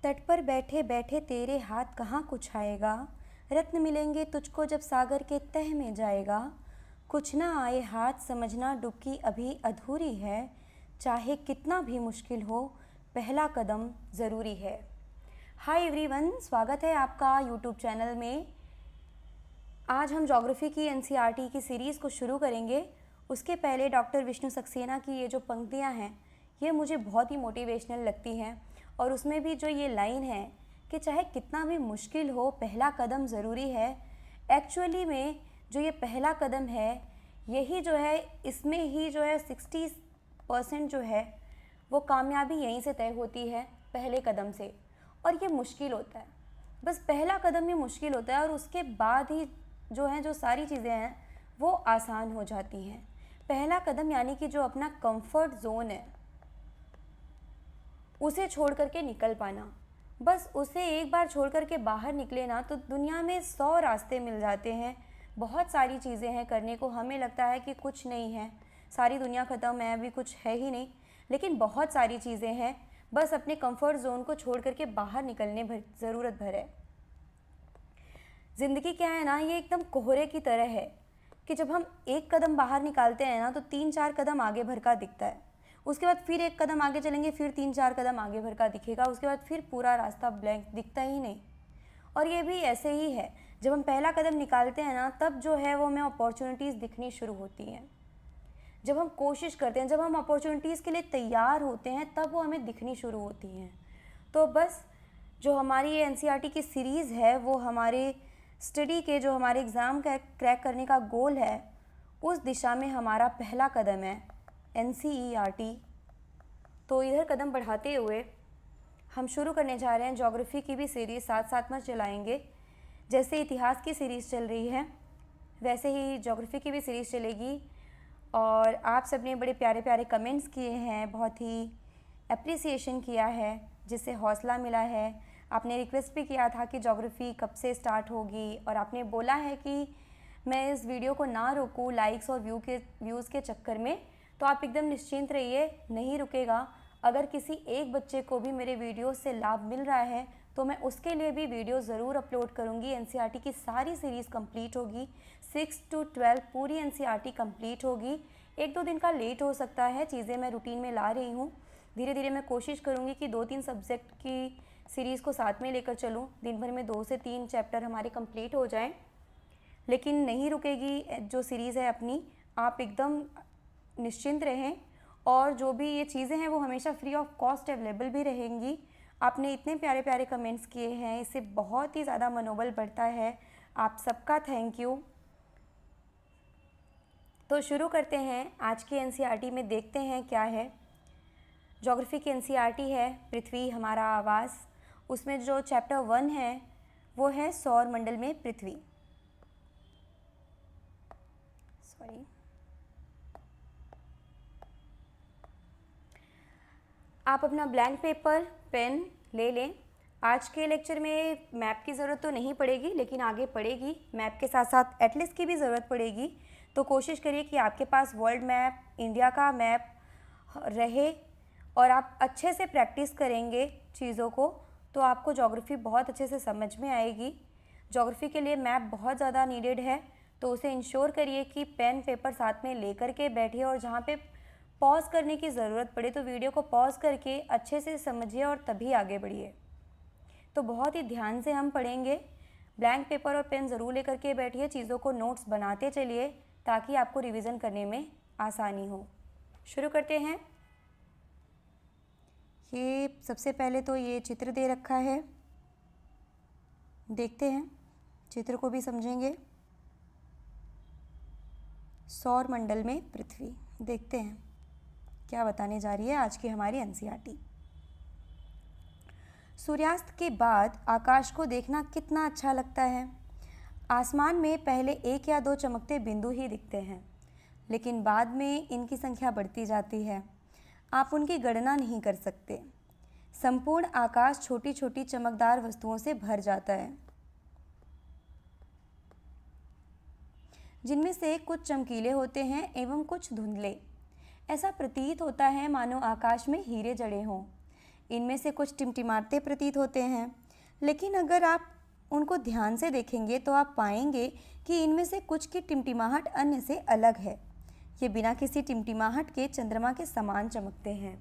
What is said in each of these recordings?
तट पर बैठे बैठे तेरे हाथ कहाँ कुछ आएगा, रत्न मिलेंगे तुझको जब सागर के तह में जाएगा। कुछ ना आए हाथ समझना डुबकी अभी अधूरी है, चाहे कितना भी मुश्किल हो पहला कदम ज़रूरी है। हाय एवरीवन, स्वागत है आपका यूट्यूब चैनल में। आज हम ज्योग्राफी की एनसीईआरटी की सीरीज़ को शुरू करेंगे। उसके पहले डॉक्टर विष्णु सक्सेना की ये जो पंक्तियाँ हैं ये मुझे बहुत ही मोटिवेशनल लगती हैं, और उसमें भी जो ये लाइन है कि चाहे कितना भी मुश्किल हो पहला कदम ज़रूरी है। एक्चुअली में जो ये पहला कदम है यही जो है, इसमें ही जो है 60% जो है वो कामयाबी यहीं से तय होती है, पहले कदम से। और ये मुश्किल होता है, बस पहला कदम ही मुश्किल होता है और उसके बाद ही जो है जो सारी चीज़ें हैं वो आसान हो जाती हैं। पहला कदम यानी कि जो अपना कंफर्ट जोन है उसे छोड़ करके निकल पाना। बस उसे एक बार छोड़ करके बाहर निकले ना तो दुनिया में 100 रास्ते मिल जाते हैं। बहुत सारी चीज़ें हैं करने को, हमें लगता है कि कुछ नहीं है, सारी दुनिया ख़त्म है, अभी कुछ है ही नहीं, लेकिन बहुत सारी चीज़ें हैं। बस अपने कंफर्ट जोन को छोड़ करके बाहर निकलने ज़रूरत भर है। ज़िंदगी क्या है ना, ये एकदम कोहरे की तरह है कि जब हम एक कदम बाहर निकालते हैं ना तो 3-4 कदम आगे भर का दिखता है। उसके बाद फिर एक कदम आगे चलेंगे, फिर 3-4 कदम आगे भर का दिखेगा, उसके बाद फिर पूरा रास्ता ब्लैंक, दिखता ही नहीं। और ये भी ऐसे ही है, जब हम पहला कदम निकालते हैं ना तब जो है वो हमें अपॉर्चुनिटीज़ दिखनी शुरू होती हैं। जब हम कोशिश करते हैं, जब हम अपॉर्चुनिटीज़ के लिए तैयार होते हैं तब वो हमें दिखनी शुरू होती हैं। तो बस जो हमारी ये एनसीईआरटी की सीरीज़ है वो हमारे स्टडी के, जो हमारे एग्ज़ाम का क्रैक करने का गोल है, उस दिशा में हमारा पहला कदम है एनसीईआरटी। तो इधर कदम बढ़ाते हुए हम शुरू करने जा रहे हैं ज्योग्राफी की भी सीरीज़, साथ साथ में चलाएंगे। जैसे इतिहास की सीरीज़ चल रही है वैसे ही ज्योग्राफी की भी सीरीज़ चलेगी। और आप सब ने बड़े प्यारे प्यारे कमेंट्स किए हैं, बहुत ही अप्रिसिएशन किया है, जिससे हौसला मिला है। आपने रिक्वेस्ट भी किया था कि ज्योग्राफी कब से स्टार्ट होगी, और आपने बोला है कि मैं इस वीडियो को ना रोकूं लाइक्स और व्यूज़ के चक्कर में। तो आप एकदम निश्चिंत रहिए, नहीं रुकेगा। अगर किसी एक बच्चे को भी मेरे वीडियो से लाभ मिल रहा है तो मैं उसके लिए भी वीडियो ज़रूर अपलोड करूँगी। एनसीईआरटी की सारी सीरीज़ कंप्लीट होगी, 6 to 12 पूरी एनसीईआरटी कंप्लीट होगी। 1-2 दिन का लेट हो सकता है, चीज़ें मैं रूटीन में ला रही हूँ। धीरे धीरे मैं कोशिश करूँगी कि 2-3 सब्जेक्ट की सीरीज़ को साथ में लेकर चलूँ, दिन भर में 2 से 3 चैप्टर हमारे कंप्लीट हो जाएँ। लेकिन नहीं रुकेगी जो सीरीज़ है अपनी, आप एकदम निश्चिंत रहें। और जो भी ये चीज़ें हैं वो हमेशा फ्री ऑफ कॉस्ट अवेलेबल भी रहेंगी। आपने इतने प्यारे प्यारे कमेंट्स किए हैं, इससे बहुत ही ज़्यादा मनोबल बढ़ता है। आप सबका थैंक यू। तो शुरू करते हैं आज की एनसीईआरटी में, देखते हैं क्या है। ज्योग्राफी की एनसीईआरटी है पृथ्वी हमारा आवास। उसमें जो चैप्टर 1 है वो है सौर मंडल में पृथ्वी। सॉरी, आप अपना ब्लैंक पेपर पेन ले लें। आज के लेक्चर में मैप की ज़रूरत तो नहीं पड़ेगी, लेकिन आगे पड़ेगी। मैप के साथ साथ एटलस की भी ज़रूरत पड़ेगी। तो कोशिश करिए कि आपके पास वर्ल्ड मैप, इंडिया का मैप रहे, और आप अच्छे से प्रैक्टिस करेंगे चीज़ों को तो आपको ज्योग्राफी बहुत अच्छे से समझ में आएगी। ज्योग्राफी के लिए मैप बहुत ज़्यादा नीडेड है, तो उसे इंश्योर करिए कि पेन पेपर साथ में लेकर के बैठिए, और जहाँ पे पॉज करने की ज़रूरत पड़े तो वीडियो को पॉज करके अच्छे से समझिए और तभी आगे बढ़िए। तो बहुत ही ध्यान से हम पढ़ेंगे। ब्लैंक पेपर और पेन ज़रूर लेकर के बैठिए, चीज़ों को नोट्स बनाते चलिए ताकि आपको रिवीजन करने में आसानी हो। शुरू करते हैं। ये सबसे पहले तो ये चित्र दे रखा है, देखते हैं, चित्र को भी समझेंगे। सौर मंडल में पृथ्वी, देखते हैं क्या बताने जा रही है आज की हमारी एनसीईआरटी। सूर्यास्त के बाद आकाश को देखना कितना अच्छा लगता है। आसमान में पहले 1 या 2 चमकते बिंदु ही दिखते हैं, लेकिन बाद में इनकी संख्या बढ़ती जाती है। आप उनकी गणना नहीं कर सकते। संपूर्ण आकाश छोटी छोटी चमकदार वस्तुओं से भर जाता है, जिनमें से कुछ चमकीले होते हैं एवं कुछ धुंधले। ऐसा प्रतीत होता है मानो आकाश में हीरे जड़े हों। इनमें से कुछ टिमटिमाते प्रतीत होते हैं, लेकिन अगर आप उनको ध्यान से देखेंगे तो आप पाएंगे कि इनमें से कुछ की टिमटिमाहट अन्य से अलग है। ये बिना किसी टिमटिमाहट के चंद्रमा के समान चमकते हैं।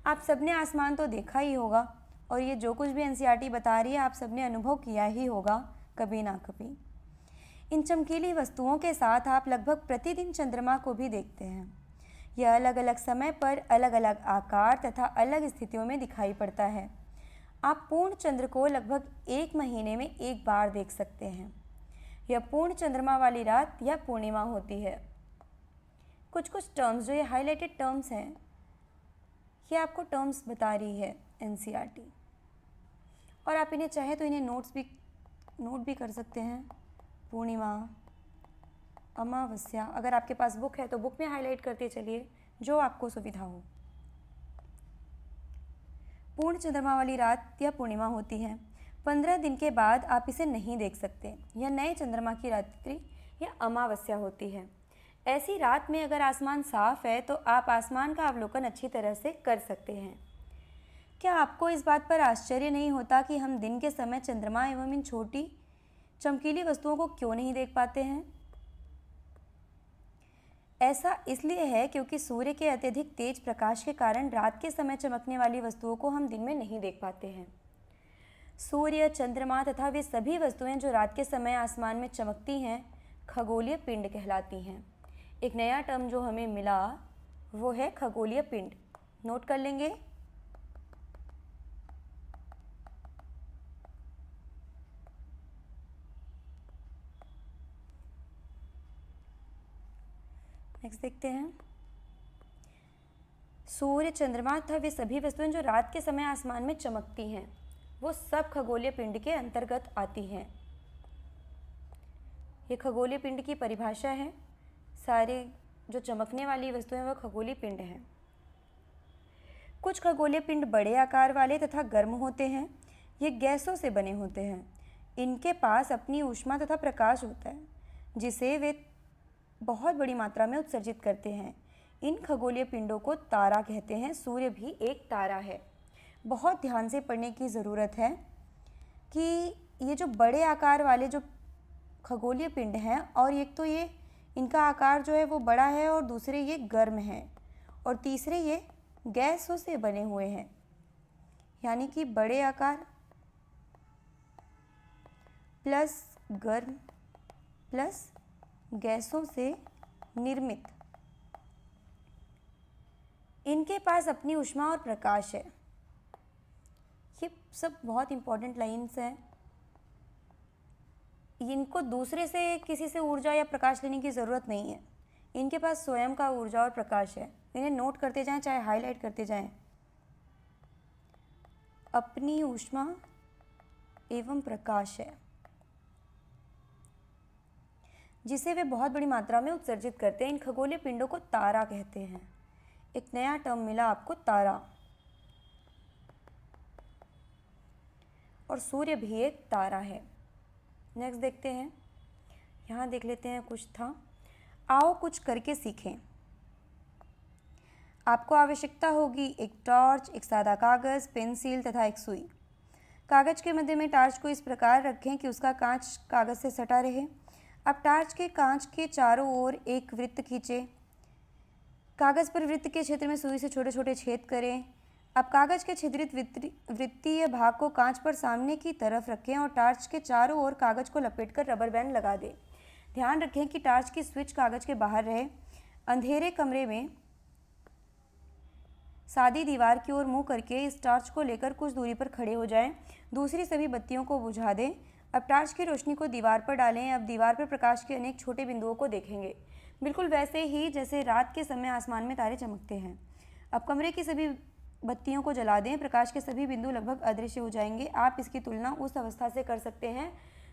आप सबने आसमान तो देखा ही होगा, और ये जो कुछ भी एनसीईआरटी बता रही है आप सबने अनुभव किया ही होगा कभी ना कभी। इन चमकीली वस्तुओं के साथ आप लगभग प्रतिदिन चंद्रमा को भी देखते हैं। यह अलग अलग समय पर अलग अलग आकार तथा अलग स्थितियों में दिखाई पड़ता है। आप पूर्ण चंद्र को लगभग 1 महीने में एक बार देख सकते हैं। यह पूर्ण चंद्रमा वाली रात या पूर्णिमा होती है। कुछ टर्म्स जो ये हाईलाइटेड टर्म्स हैं, ये आपको टर्म्स बता रही है एनसीईआरटी, और आप इन्हें चाहे तो इन्हें नोट भी कर सकते हैं। पूर्णिमा, अमावस्या, अगर आपके पास बुक है तो बुक में हाईलाइट करते चलिए, जो आपको सुविधा हो। पूर्ण चंद्रमा वाली रात या पूर्णिमा होती है। 15 दिन के बाद आप इसे नहीं देख सकते। यह नए चंद्रमा की रात्रि या अमावस्या होती है। ऐसी रात में अगर आसमान साफ है तो आप आसमान का अवलोकन अच्छी तरह से कर सकते हैं। क्या आपको इस बात पर आश्चर्य नहीं होता कि हम दिन के समय चंद्रमा एवं इन छोटी चमकीली वस्तुओं को क्यों नहीं देख पाते हैं? ऐसा इसलिए है क्योंकि सूर्य के अत्यधिक तेज प्रकाश के कारण रात के समय चमकने वाली वस्तुओं को हम दिन में नहीं देख पाते हैं। सूर्य, चंद्रमा तथा वे सभी वस्तुएं जो रात के समय आसमान में चमकती हैं, खगोलीय पिंड कहलाती हैं। एक नया टर्म जो हमें मिला वो है खगोलीय पिंड। नोट कर लेंगे। नेक्स्ट देखते हैं। सूर्य, चंद्रमा तथा वे सभी वस्तुएं जो रात के समय आसमान में चमकती हैं, वो सब खगोलीय पिंड के अंतर्गत आती हैं। ये खगोलीय पिंड की परिभाषा है। सारे जो चमकने वाली वस्तुएं वह खगोलीय पिंड हैं। कुछ खगोलीय पिंड बड़े आकार वाले तथा गर्म होते हैं। ये गैसों से बने होते हैं। इनके पास अपनी ऊष्मा तथा प्रकाश होता है, जिसे वे बहुत बड़ी मात्रा में उत्सर्जित करते हैं। इन खगोलीय पिंडों को तारा कहते हैं। सूर्य भी एक तारा है। बहुत ध्यान से पढ़ने की ज़रूरत है कि ये जो बड़े आकार वाले जो खगोलीय पिंड हैं, और एक तो ये इनका आकार जो है वो बड़ा है, और दूसरे ये गर्म हैं, और तीसरे ये गैसों से बने हुए हैं। यानी कि बड़े आकार प्लस गर्म प्लस गैसों से निर्मित। इनके पास अपनी ऊष्मा और प्रकाश है। ये सब बहुत इंपॉर्टेंट लाइन्स हैं। इनको दूसरे से किसी से ऊर्जा या प्रकाश लेने की ज़रूरत नहीं है। इनके पास स्वयं का ऊर्जा और प्रकाश है। इन्हें नोट करते जाएं, चाहे हाईलाइट करते जाएं। अपनी ऊष्मा एवं प्रकाश है, जिसे वे बहुत बड़ी मात्रा में उत्सर्जित करते हैं। इन खगोलीय पिंडों को तारा कहते हैं। एक नया टर्म मिला आपको, तारा। और सूर्य भी एक तारा है। नेक्स्ट देखते हैं। यहाँ देख लेते हैं कुछ था। आओ कुछ करके सीखें। आपको आवश्यकता होगी एक टॉर्च, एक सादा कागज़, पेंसिल तथा एक सुई। कागज़ के मध्य में टॉर्च को इस प्रकार रखें कि उसका कांच कागज़ से सटा रहे। अब टॉर्च के कांच के चारों ओर एक वृत्त खींचें। कागज़ पर वृत्त के क्षेत्र में सुई से छोटे छोटे छेद करें। अब कागज़ के छिद्रित वृत्तीय भाग को कांच पर सामने की तरफ रखें और टॉर्च के चारों ओर कागज़ को लपेटकर रबर बैंड लगा दें। ध्यान रखें कि टॉर्च की स्विच कागज़ के बाहर रहे। अंधेरे कमरे में सादी दीवार की ओर मुंह करके इस टॉर्च को लेकर कुछ दूरी पर खड़े हो जाएं। दूसरी सभी बत्तियों को बुझा दें। अब टॉर्च की रोशनी को दीवार पर डालें। अब दीवार पर प्रकाश के अनेक छोटे बिंदुओं को देखेंगे, बिल्कुल वैसे ही जैसे रात के समय आसमान में तारे चमकते हैं। अब कमरे की सभी बत्तियों को जला दें। प्रकाश के सभी बिंदु लगभग अदृश्य हो जाएंगे। आप इसकी तुलना उस अवस्था से कर सकते हैं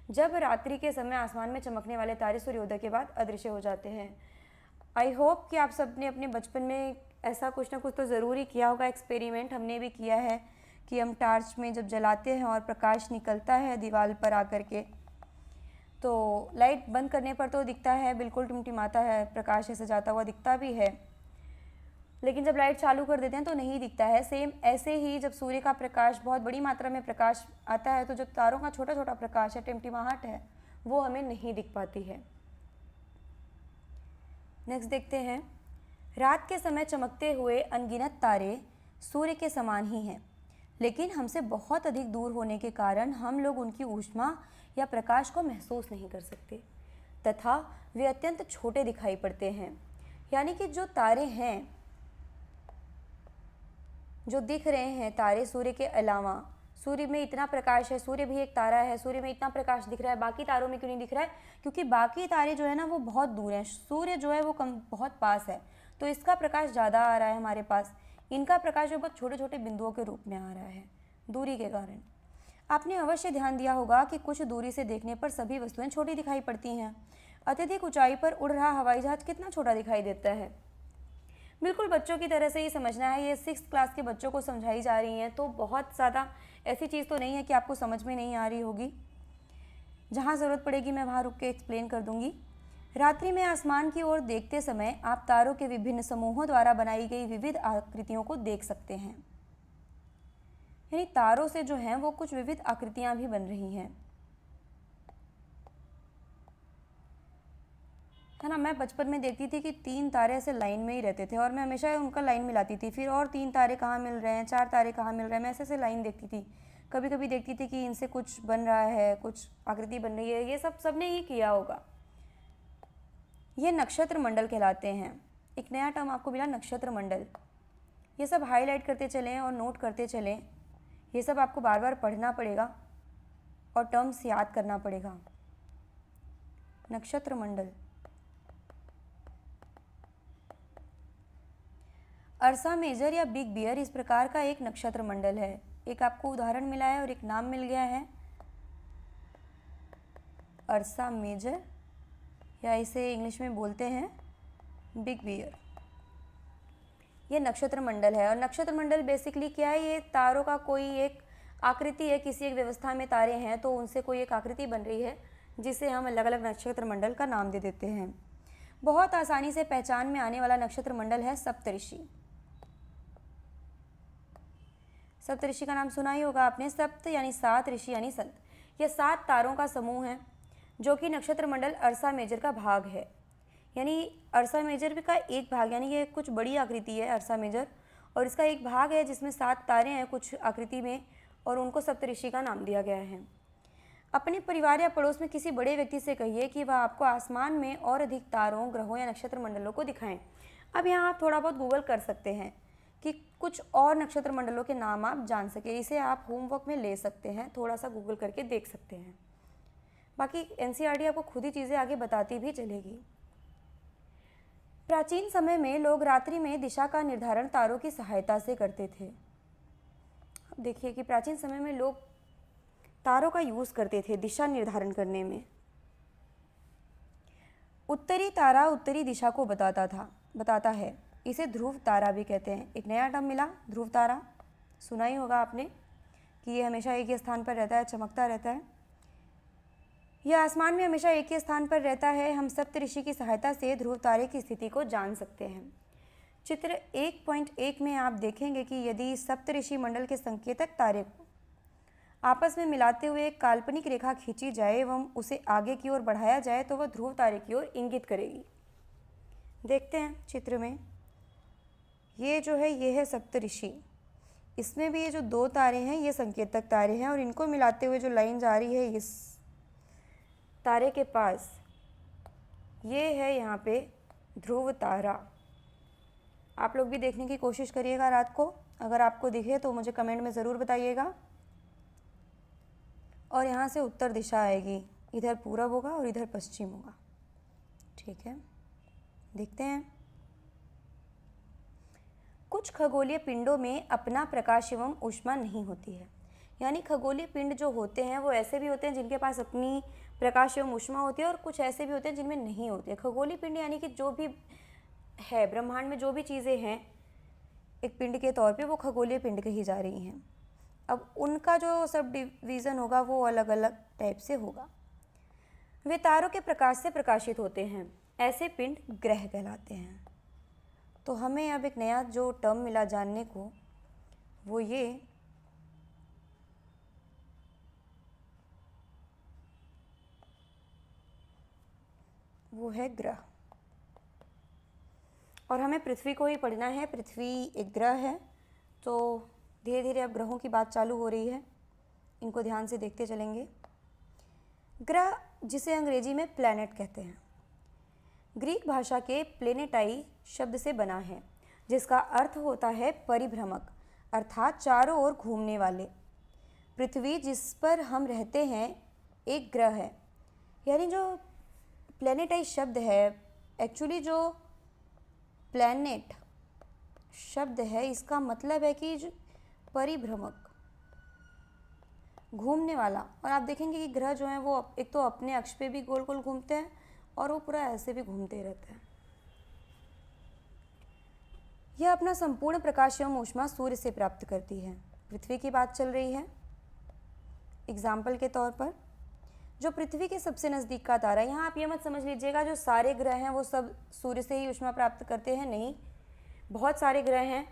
जब रात्रि के समय आसमान में चमकने वाले तारे सूर्योदय के बाद अदृश्य हो जाते हैं। आई होप कि आप सब ने अपने बचपन में ऐसा कुछ ना कुछ तो ज़रूर ही किया होगा। एक्सपेरिमेंट हमने भी किया है कि हम टॉर्च में जब जलाते हैं और प्रकाश निकलता है दीवार पर आकर के, तो लाइट बंद करने पर तो दिखता है बिल्कुल टिमटिमाता है, प्रकाश ऐसे जाता हुआ दिखता भी है, लेकिन जब लाइट चालू कर देते हैं तो नहीं दिखता है। सेम ऐसे ही जब सूर्य का प्रकाश बहुत बड़ी मात्रा में प्रकाश आता है तो जो तारों का छोटा छोटा प्रकाश है, टिमटिमाहट है, वो हमें नहीं दिख पाती है। नेक्स्ट देखते हैं, रात के समय चमकते हुए अनगिनत तारे सूर्य के समान ही हैं, लेकिन हमसे बहुत अधिक दूर होने के कारण हम लोग उनकी ऊष्मा या प्रकाश को महसूस नहीं कर सकते तथा वे अत्यंत छोटे दिखाई पड़ते हैं। यानी कि जो तारे हैं, जो दिख रहे हैं तारे सूर्य के अलावा, सूर्य में इतना प्रकाश है, सूर्य भी एक तारा है, सूर्य में इतना प्रकाश दिख रहा है, बाकी तारों में क्यों नहीं दिख रहा है? क्योंकि बाकी तारे जो है ना वो बहुत दूर हैं, सूर्य जो है वो बहुत पास है, तो इसका प्रकाश ज़्यादा आ रहा है हमारे पास। इनका प्रकाश जो बहुत छोटे छोटे बिंदुओं के रूप में आ रहा है दूरी के कारण। आपने अवश्य ध्यान दिया होगा कि कुछ दूरी से देखने पर सभी वस्तुएं छोटी दिखाई पड़ती हैं। अत्यधिक ऊंचाई पर उड़ रहा हवाई जहाज कितना छोटा दिखाई देता है। बिल्कुल बच्चों की तरह से ही समझना है, ये 6th क्लास के बच्चों को समझाई जा रही हैं, तो बहुत ज़्यादा ऐसी चीज़ तो नहीं है कि आपको समझ में नहीं आ रही होगी। जहाँ ज़रूरत पड़ेगी मैं वहाँ रुक के एक्सप्लेन कर दूँगी। रात्रि में आसमान की ओर देखते समय आप तारों के विभिन्न समूहों द्वारा बनाई गई विविध आकृतियों को देख सकते हैं। यानी तारों से जो हैं वो कुछ विविध आकृतियाँ भी बन रही हैं, है ना। मैं बचपन में देखती थी कि 3 तारे ऐसे लाइन में ही रहते थे और मैं हमेशा उनका लाइन मिलाती थी, फिर और 3 तारे कहाँ मिल रहे हैं, 4 तारे कहाँ मिल रहे हैं, मैं ऐसे लाइन देखती थी। कभी कभी देखती थी कि इनसे कुछ बन रहा है, कुछ आकृति बन रही है। ये सब सबने ही किया होगा। ये नक्षत्र मंडल कहलाते हैं। एक नया टर्म आपको मिला, नक्षत्र मंडल। ये सब हाईलाइट करते चलें और नोट करते चलें। ये सब आपको बार बार पढ़ना पड़ेगा और टर्म्स याद करना पड़ेगा। नक्षत्र मंडल। अर्सा मेजर या बिग बियर इस प्रकार का एक नक्षत्र मंडल है। एक आपको उदाहरण मिला है और एक नाम मिल गया है, अर्सा मेजर, या इसे इंग्लिश में बोलते हैं बिग बियर। ये नक्षत्र मंडल है। और नक्षत्र मंडल बेसिकली क्या है? ये तारों का कोई एक आकृति है, किसी एक व्यवस्था में तारे हैं तो उनसे कोई एक आकृति बन रही है जिसे हम अलग अलग नक्षत्र मंडल का नाम दे देते हैं। बहुत आसानी से पहचान में आने वाला नक्षत्र मंडल है सप्तऋषि। सप्तऋषि का नाम सुना ही होगा आपने। सप्त यानी 7, ऋषि यानी संत। यह 7 तारों का समूह है जो कि नक्षत्र मंडल अर्सा मेजर का भाग है। यानी अर्सा मेजर का एक भाग, यानी ये कुछ बड़ी आकृति है अर्सा मेजर, और इसका एक भाग है जिसमें 7 तारे हैं कुछ आकृति में, और उनको सप्तऋषि का नाम दिया गया है। अपने परिवार या पड़ोस में किसी बड़े व्यक्ति से कहिए कि वह आपको आसमान में और अधिक तारों, ग्रहों या नक्षत्र मंडलों को दिखाएं। अब यहाँ आप थोड़ा बहुत गूगल कर सकते हैं कि कुछ और नक्षत्र मंडलों के नाम आप जान सके। इसे आप होमवर्क में ले सकते हैं, थोड़ा सा गूगल करके देख सकते हैं। बाकी एनसीईआरटी आपको खुद ही चीज़ें आगे बताती भी चलेगी। प्राचीन समय में लोग रात्रि में दिशा का निर्धारण तारों की सहायता से करते थे। अब देखिए कि प्राचीन समय में लोग तारों का यूज़ करते थे दिशा निर्धारण करने में। उत्तरी तारा उत्तरी दिशा को बताता है। इसे ध्रुव तारा भी कहते हैं। एक नया टर्म मिला, ध्रुव तारा। सुना ही होगा आपने कि ये हमेशा एक ही स्थान पर रहता है, चमकता रहता है। यह आसमान में हमेशा एक ही स्थान पर रहता है। हम सप्तऋषि की सहायता से ध्रुव तारे की स्थिति को जान सकते हैं। चित्र 1.1 में आप देखेंगे कि यदि सप्तऋषि मंडल के संकेतक तारे को आपस में मिलाते हुए एक काल्पनिक रेखा खींची जाए एवं उसे आगे की ओर बढ़ाया जाए तो वह ध्रुव तारे की ओर इंगित करेगी। देखते हैं चित्र में, ये जो है ये है सप्तऋषि। इसमें भी ये जो 2 तारे हैं ये संकेतक तारे हैं, और इनको मिलाते हुए जो लाइन जा रही है इस तारे के पास, ये है यहाँ पे ध्रुव तारा। आप लोग भी देखने की कोशिश करिएगा रात को। अगर आपको दिखे तो मुझे कमेंट में ज़रूर बताइएगा। और यहाँ से उत्तर दिशा आएगी, इधर पूरब होगा और इधर पश्चिम होगा। ठीक है, देखते हैं। कुछ खगोलीय पिंडों में अपना प्रकाश एवं ऊष्मा नहीं होती है। यानी खगोलीय पिंड जो होते हैं वो ऐसे भी होते हैं जिनके पास अपनी प्रकाश एवं ऊष्मा होती है, और कुछ ऐसे भी होते हैं जिनमें नहीं होती है। खगोलीय पिंड यानी कि जो भी है ब्रह्मांड में जो भी चीज़ें हैं एक पिंड के तौर पे, वो खगोलीय पिंड कही जा रही हैं। अब उनका जो सब डिवीज़न होगा वो अलग अलग टाइप से होगा। वे तारों के प्रकाश से प्रकाशित होते हैं। ऐसे पिंड ग्रह कहलाते हैं। तो हमें अब एक नया जो टर्म मिला जानने को, वो है ग्रह। और हमें पृथ्वी को ही पढ़ना है। पृथ्वी एक ग्रह है, तो धीरे धीरे अब ग्रहों की बात चालू हो रही है, इनको ध्यान से देखते चलेंगे। ग्रह, जिसे अंग्रेजी में प्लैनेट कहते हैं, ग्रीक भाषा के प्लेनेटाई शब्द से बना है, जिसका अर्थ होता है परिभ्रमक, अर्थात चारों ओर घूमने वाले। पृथ्वी, जिस पर हम रहते हैं, एक ग्रह है। यानी जो प्लेनेटाई शब्द है, एक्चुअली जो प्लैनेट शब्द है, इसका मतलब है कि जो परिभ्रमक, घूमने वाला। और आप देखेंगे कि ग्रह जो हैं वो एक तो अपने अक्ष पे भी गोल गोल घूमते हैं और वो पूरा ऐसे भी घूमते रहते हैं। यह अपना संपूर्ण प्रकाश एवं ऊष्मा सूर्य से प्राप्त करती है। पृथ्वी की बात चल रही है। एग्जाम्पल के तौर पर, जो पृथ्वी के सबसे नज़दीक का तारा, यहाँ आप ये मत समझ लीजिएगा जो सारे ग्रह हैं वो सब सूर्य से ही ऊष्मा प्राप्त करते हैं, नहीं। बहुत सारे ग्रह हैं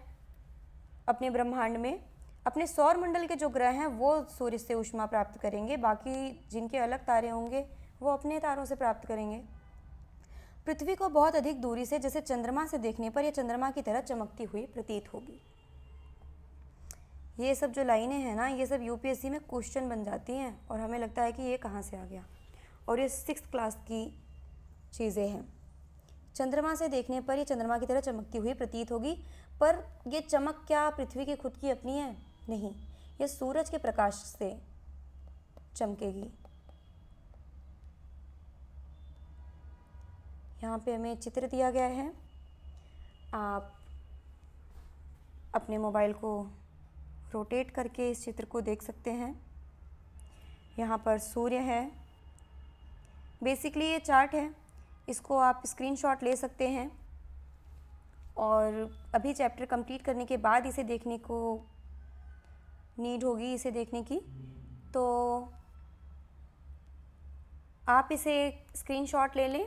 अपने ब्रह्मांड में। अपने सौर मंडल के जो ग्रह हैं वो सूर्य से ऊष्मा प्राप्त करेंगे, बाकी जिनके अलग तारे होंगे वो अपने तारों से प्राप्त करेंगे। पृथ्वी को बहुत अधिक दूरी से, जैसे चंद्रमा से देखने पर, यह चंद्रमा की तरह चमकती हुई प्रतीत होगी। ये सब जो लाइनें हैं ना, ये सब यूपीएससी में क्वेश्चन बन जाती हैं और हमें लगता है कि ये कहाँ से आ गया, और ये 6th क्लास की चीज़ें हैं। चंद्रमा से देखने पर ये चंद्रमा की तरह चमकती हुई प्रतीत होगी, पर ये चमक क्या पृथ्वी की खुद की अपनी है? नहीं, ये सूरज के प्रकाश से चमकेगी। यहाँ पे हमें चित्र दिया गया है, आप अपने मोबाइल को रोटेट करके इस चित्र को देख सकते हैं। यहाँ पर सूर्य है। बेसिकली ये चार्ट है, इसको आप स्क्रीनशॉट ले सकते हैं और अभी चैप्टर कंप्लीट करने के बाद इसे देखने को नीड होगी, इसे देखने की, तो आप इसे स्क्रीनशॉट ले लें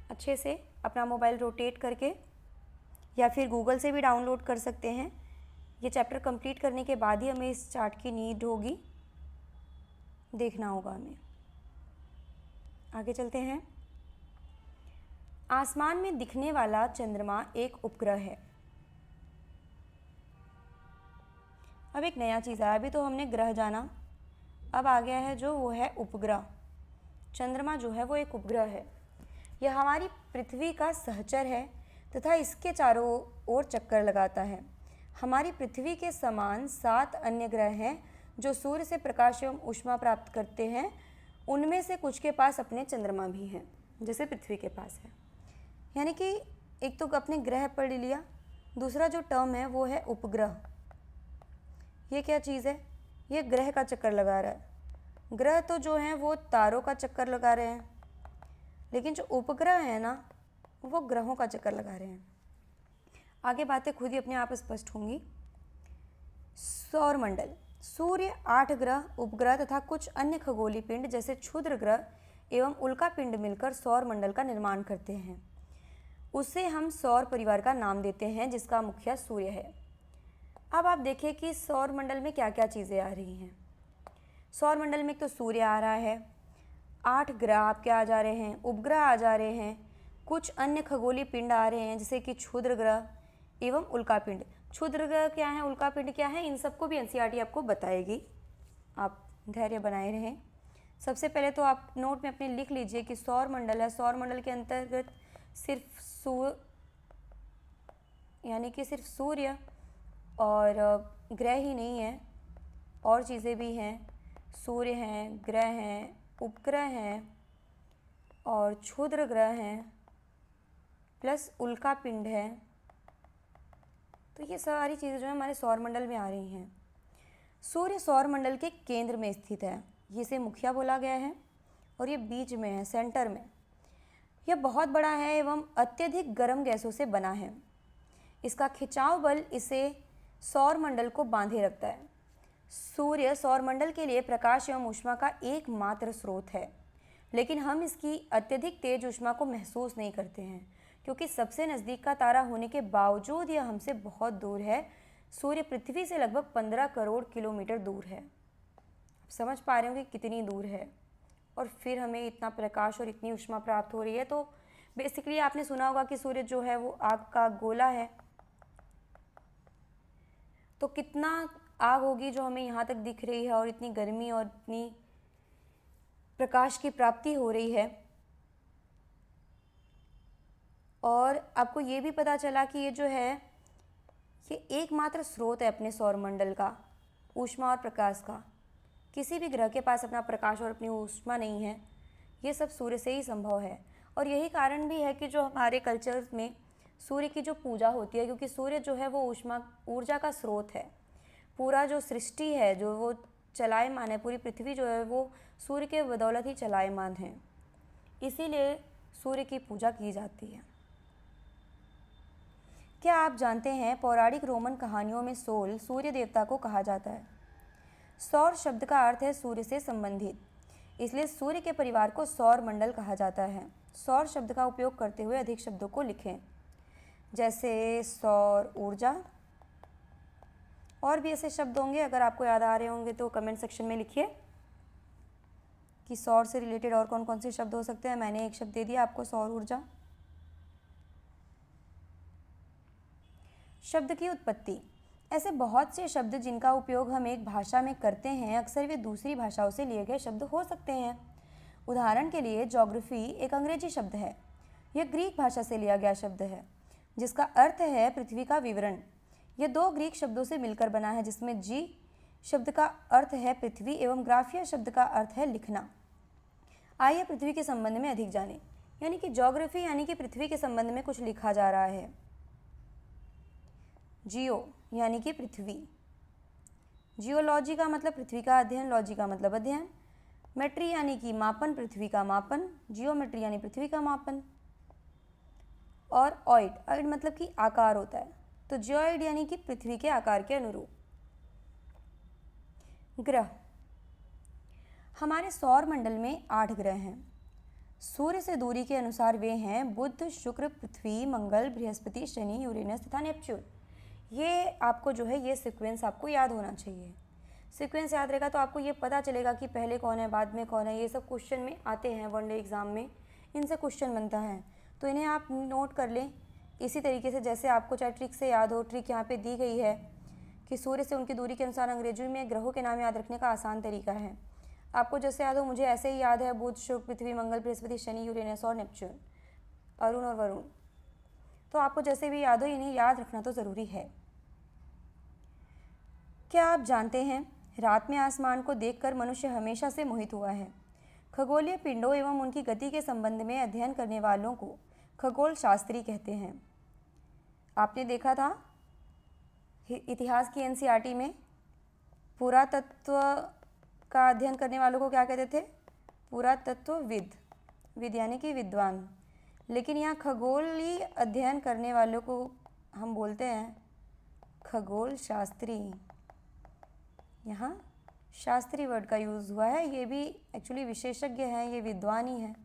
अच्छे से अपना मोबाइल रोटेट करके, या फिर गूगल से भी डाउनलोड कर सकते हैं। ये चैप्टर कंप्लीट करने के बाद ही हमें इस चार्ट की नीड होगी, देखना होगा हमें। आगे चलते हैं। आसमान में दिखने वाला चंद्रमा एक उपग्रह है। अब एक नया चीज़ आया, अभी तो हमने ग्रह जाना, अब आ गया है जो वो है उपग्रह। चंद्रमा जो है वो एक उपग्रह है। यह हमारी पृथ्वी का सहचर है तथा इसके चारों ओर चक्कर लगाता है। हमारी पृथ्वी के समान 7 अन्य ग्रह हैं जो सूर्य से प्रकाश एवं ऊष्मा प्राप्त करते हैं। उनमें से कुछ के पास अपने चंद्रमा भी हैं, जैसे पृथ्वी के पास है। यानी कि एक तो अपने ग्रह पढ़ लिया, दूसरा जो टर्म है वो है उपग्रह। ये क्या चीज़ है? ये ग्रह का चक्कर लगा रहा है। ग्रह तो जो हैं वो तारों का चक्कर लगा रहे हैं, लेकिन जो उपग्रह है ना, वो ग्रहों का चक्कर लगा रहे हैं। आगे बातें खुद ही अपने आप स्पष्ट होंगी। सौरमंडल, सूर्य, 8 ग्रह, उपग्रह तथा कुछ अन्य खगोलीय पिंड जैसे क्षुद्र ग्रह एवं उल्का पिंड मिलकर सौरमंडल का निर्माण करते हैं। उसे हम सौर परिवार का नाम देते हैं, जिसका मुखिया सूर्य है। अब आप देखिए कि सौरमंडल में क्या क्या चीज़ें आ रही हैं। सौरमंडल में तो सूर्य आ रहा है, 8 ग्रह आपके आ जा रहे हैं, उपग्रह आ जा रहे हैं, कुछ अन्य खगोलीय पिंड आ रहे हैं जैसे कि क्षुद्र ग्रह एवं उल्का पिंड। क्षुद्र ग्रह क्या है, उल्का पिंड क्या है, इन सबको भी एनसीईआरटी आपको बताएगी, आप धैर्य बनाए रहें। सबसे पहले तो आप नोट में अपने लिख लीजिए कि सौरमंडल है। सौरमंडल के अंतर्गत सिर्फ यानी कि सिर्फ सूर्य और ग्रह ही नहीं है, और चीज़ें भी हैं। सूर्य हैं, ग्रह हैं, उपग्रह हैं और क्षुद्र ग्रह हैं, प्लस उल्का पिंड है। तो ये सारी चीज़ें जो है हमारे सौरमंडल में आ रही हैं। सूर्य सौरमंडल के केंद्र में स्थित है, इसे मुखिया बोला गया है, और ये बीच में है, सेंटर में। यह बहुत बड़ा है एवं अत्यधिक गर्म गैसों से बना है। इसका खिंचाव बल इसे सौरमंडल को बांधे रखता है। सूर्य सौरमंडल के लिए प्रकाश एवं ऊष्मा का एकमात्र स्रोत है, लेकिन हम इसकी अत्यधिक तेज ऊष्मा को महसूस नहीं करते हैं, क्योंकि सबसे नज़दीक का तारा होने के बावजूद यह हमसे बहुत दूर है। सूर्य पृथ्वी से लगभग 15 करोड़ किलोमीटर दूर है। आप समझ पा रहे हो कि कितनी दूर है, और फिर हमें इतना प्रकाश और इतनी ऊष्मा प्राप्त हो रही है। तो बेसिकली आपने सुना होगा कि सूर्य जो है वो आग का गोला है। तो कितना आग होगी जो हमें यहाँ तक दिख रही है, और इतनी गर्मी और इतनी प्रकाश की प्राप्ति हो रही है। और आपको ये भी पता चला कि ये जो है ये एकमात्र स्रोत है अपने सौरमंडल का ऊष्मा और प्रकाश का। किसी भी ग्रह के पास अपना प्रकाश और अपनी ऊष्मा नहीं है। ये सब सूर्य से ही संभव है। और यही कारण भी है कि जो हमारे कल्चर्स में सूर्य की जो पूजा होती है, क्योंकि सूर्य जो है वो ऊर्जा का स्रोत है। पूरा जो सृष्टि है जो वो चलायमान है, पूरी पृथ्वी जो है वो सूर्य के बदौलत ही चलायमान है। इसीलिए सूर्य की पूजा की जाती है। क्या आप जानते हैं पौराणिक रोमन कहानियों में सोल सूर्य देवता को कहा जाता है। सौर शब्द का अर्थ है सूर्य से संबंधित, इसलिए सूर्य के परिवार को सौर मंडल कहा जाता है। सौर शब्द का उपयोग करते हुए अधिक शब्दों को लिखें, जैसे सौर ऊर्जा। और भी ऐसे शब्द होंगे, अगर आपको याद आ रहे होंगे तो कमेंट सेक्शन में लिखिए कि सौर से रिलेटेड और कौन कौन से शब्द हो सकते हैं। मैंने एक शब्द दे दिया आपको, सौर ऊर्जा। शब्द की उत्पत्ति। ऐसे बहुत से शब्द जिनका उपयोग हम एक भाषा में करते हैं, अक्सर वे दूसरी भाषाओं से लिए गए शब्द हो सकते हैं। उदाहरण के लिए ज्योग्राफी एक अंग्रेजी शब्द है। यह ग्रीक भाषा से लिया गया शब्द है, जिसका अर्थ है पृथ्वी का विवरण। यह दो ग्रीक शब्दों से मिलकर बना है, जिसमें जी शब्द का अर्थ है पृथ्वी एवं ग्राफिया शब्द का अर्थ है लिखना। आइए पृथ्वी के संबंध में अधिक जानें। यानी कि ज्योग्राफी यानी कि पृथ्वी के संबंध में कुछ लिखा जा रहा है। जियो यानी कि पृथ्वी। जियोलॉजी का मतलब पृथ्वी का अध्ययन, लॉजी का मतलब अध्ययन। मेट्री यानी कि मापन, पृथ्वी का मापन। जियोमेट्री यानी पृथ्वी का मापन। और ऑइड मतलब कि आकार होता है, तो जियोइड यानी कि पृथ्वी के आकार के अनुरूप। ग्रह। हमारे सौर मंडल में 8 ग्रह हैं। सूर्य से दूरी के अनुसार वे हैं बुध, शुक्र, पृथ्वी, मंगल, बृहस्पति, शनि, यूरेनस तथा नेपच्यून। ये आपको जो है ये सीक्वेंस आपको याद होना चाहिए। सीक्वेंस याद रहेगा तो आपको ये पता चलेगा कि पहले कौन है, बाद में कौन है। ये सब क्वेश्चन में आते हैं, वनडे एग्जाम में इनसे क्वेश्चन बनता है, तो इन्हें आप नोट कर लें इसी तरीके से जैसे आपको चाहे ट्रिक से याद हो। ट्रिक यहाँ पे दी गई है कि सूर्य से उनकी दूरी के अनुसार अंग्रेजी में ग्रहों के नाम याद रखने का आसान तरीका है। आपको जैसे याद हो, मुझे ऐसे ही याद है बुध, शुक्र, पृथ्वी, मंगल, बृहस्पति, शनि, यूरेनस और नेपच्यून, अरुण और वरुण। तो आपको जैसे भी याद हो, इन्हें याद रखना तो ज़रूरी है। क्या आप जानते हैं रात में आसमान को देखकर मनुष्य हमेशा से मोहित हुआ है। खगोलीय पिंडों एवं उनकी गति के संबंध में अध्ययन करने वालों को खगोल शास्त्री कहते हैं। आपने देखा था इतिहास की एनसीईआरटी में पुरातत्व का अध्ययन करने वालों को क्या कहते थे? पुरातत्वविद। विद यानी कि विद्वान। लेकिन यहाँ खगोलीय अध्ययन करने वालों को हम बोलते हैं खगोल शास्त्री। यहाँ शास्त्री वर्ड का यूज़ हुआ है। ये भी एक्चुअली विशेषज्ञ हैं, ये विद्वान ही हैं।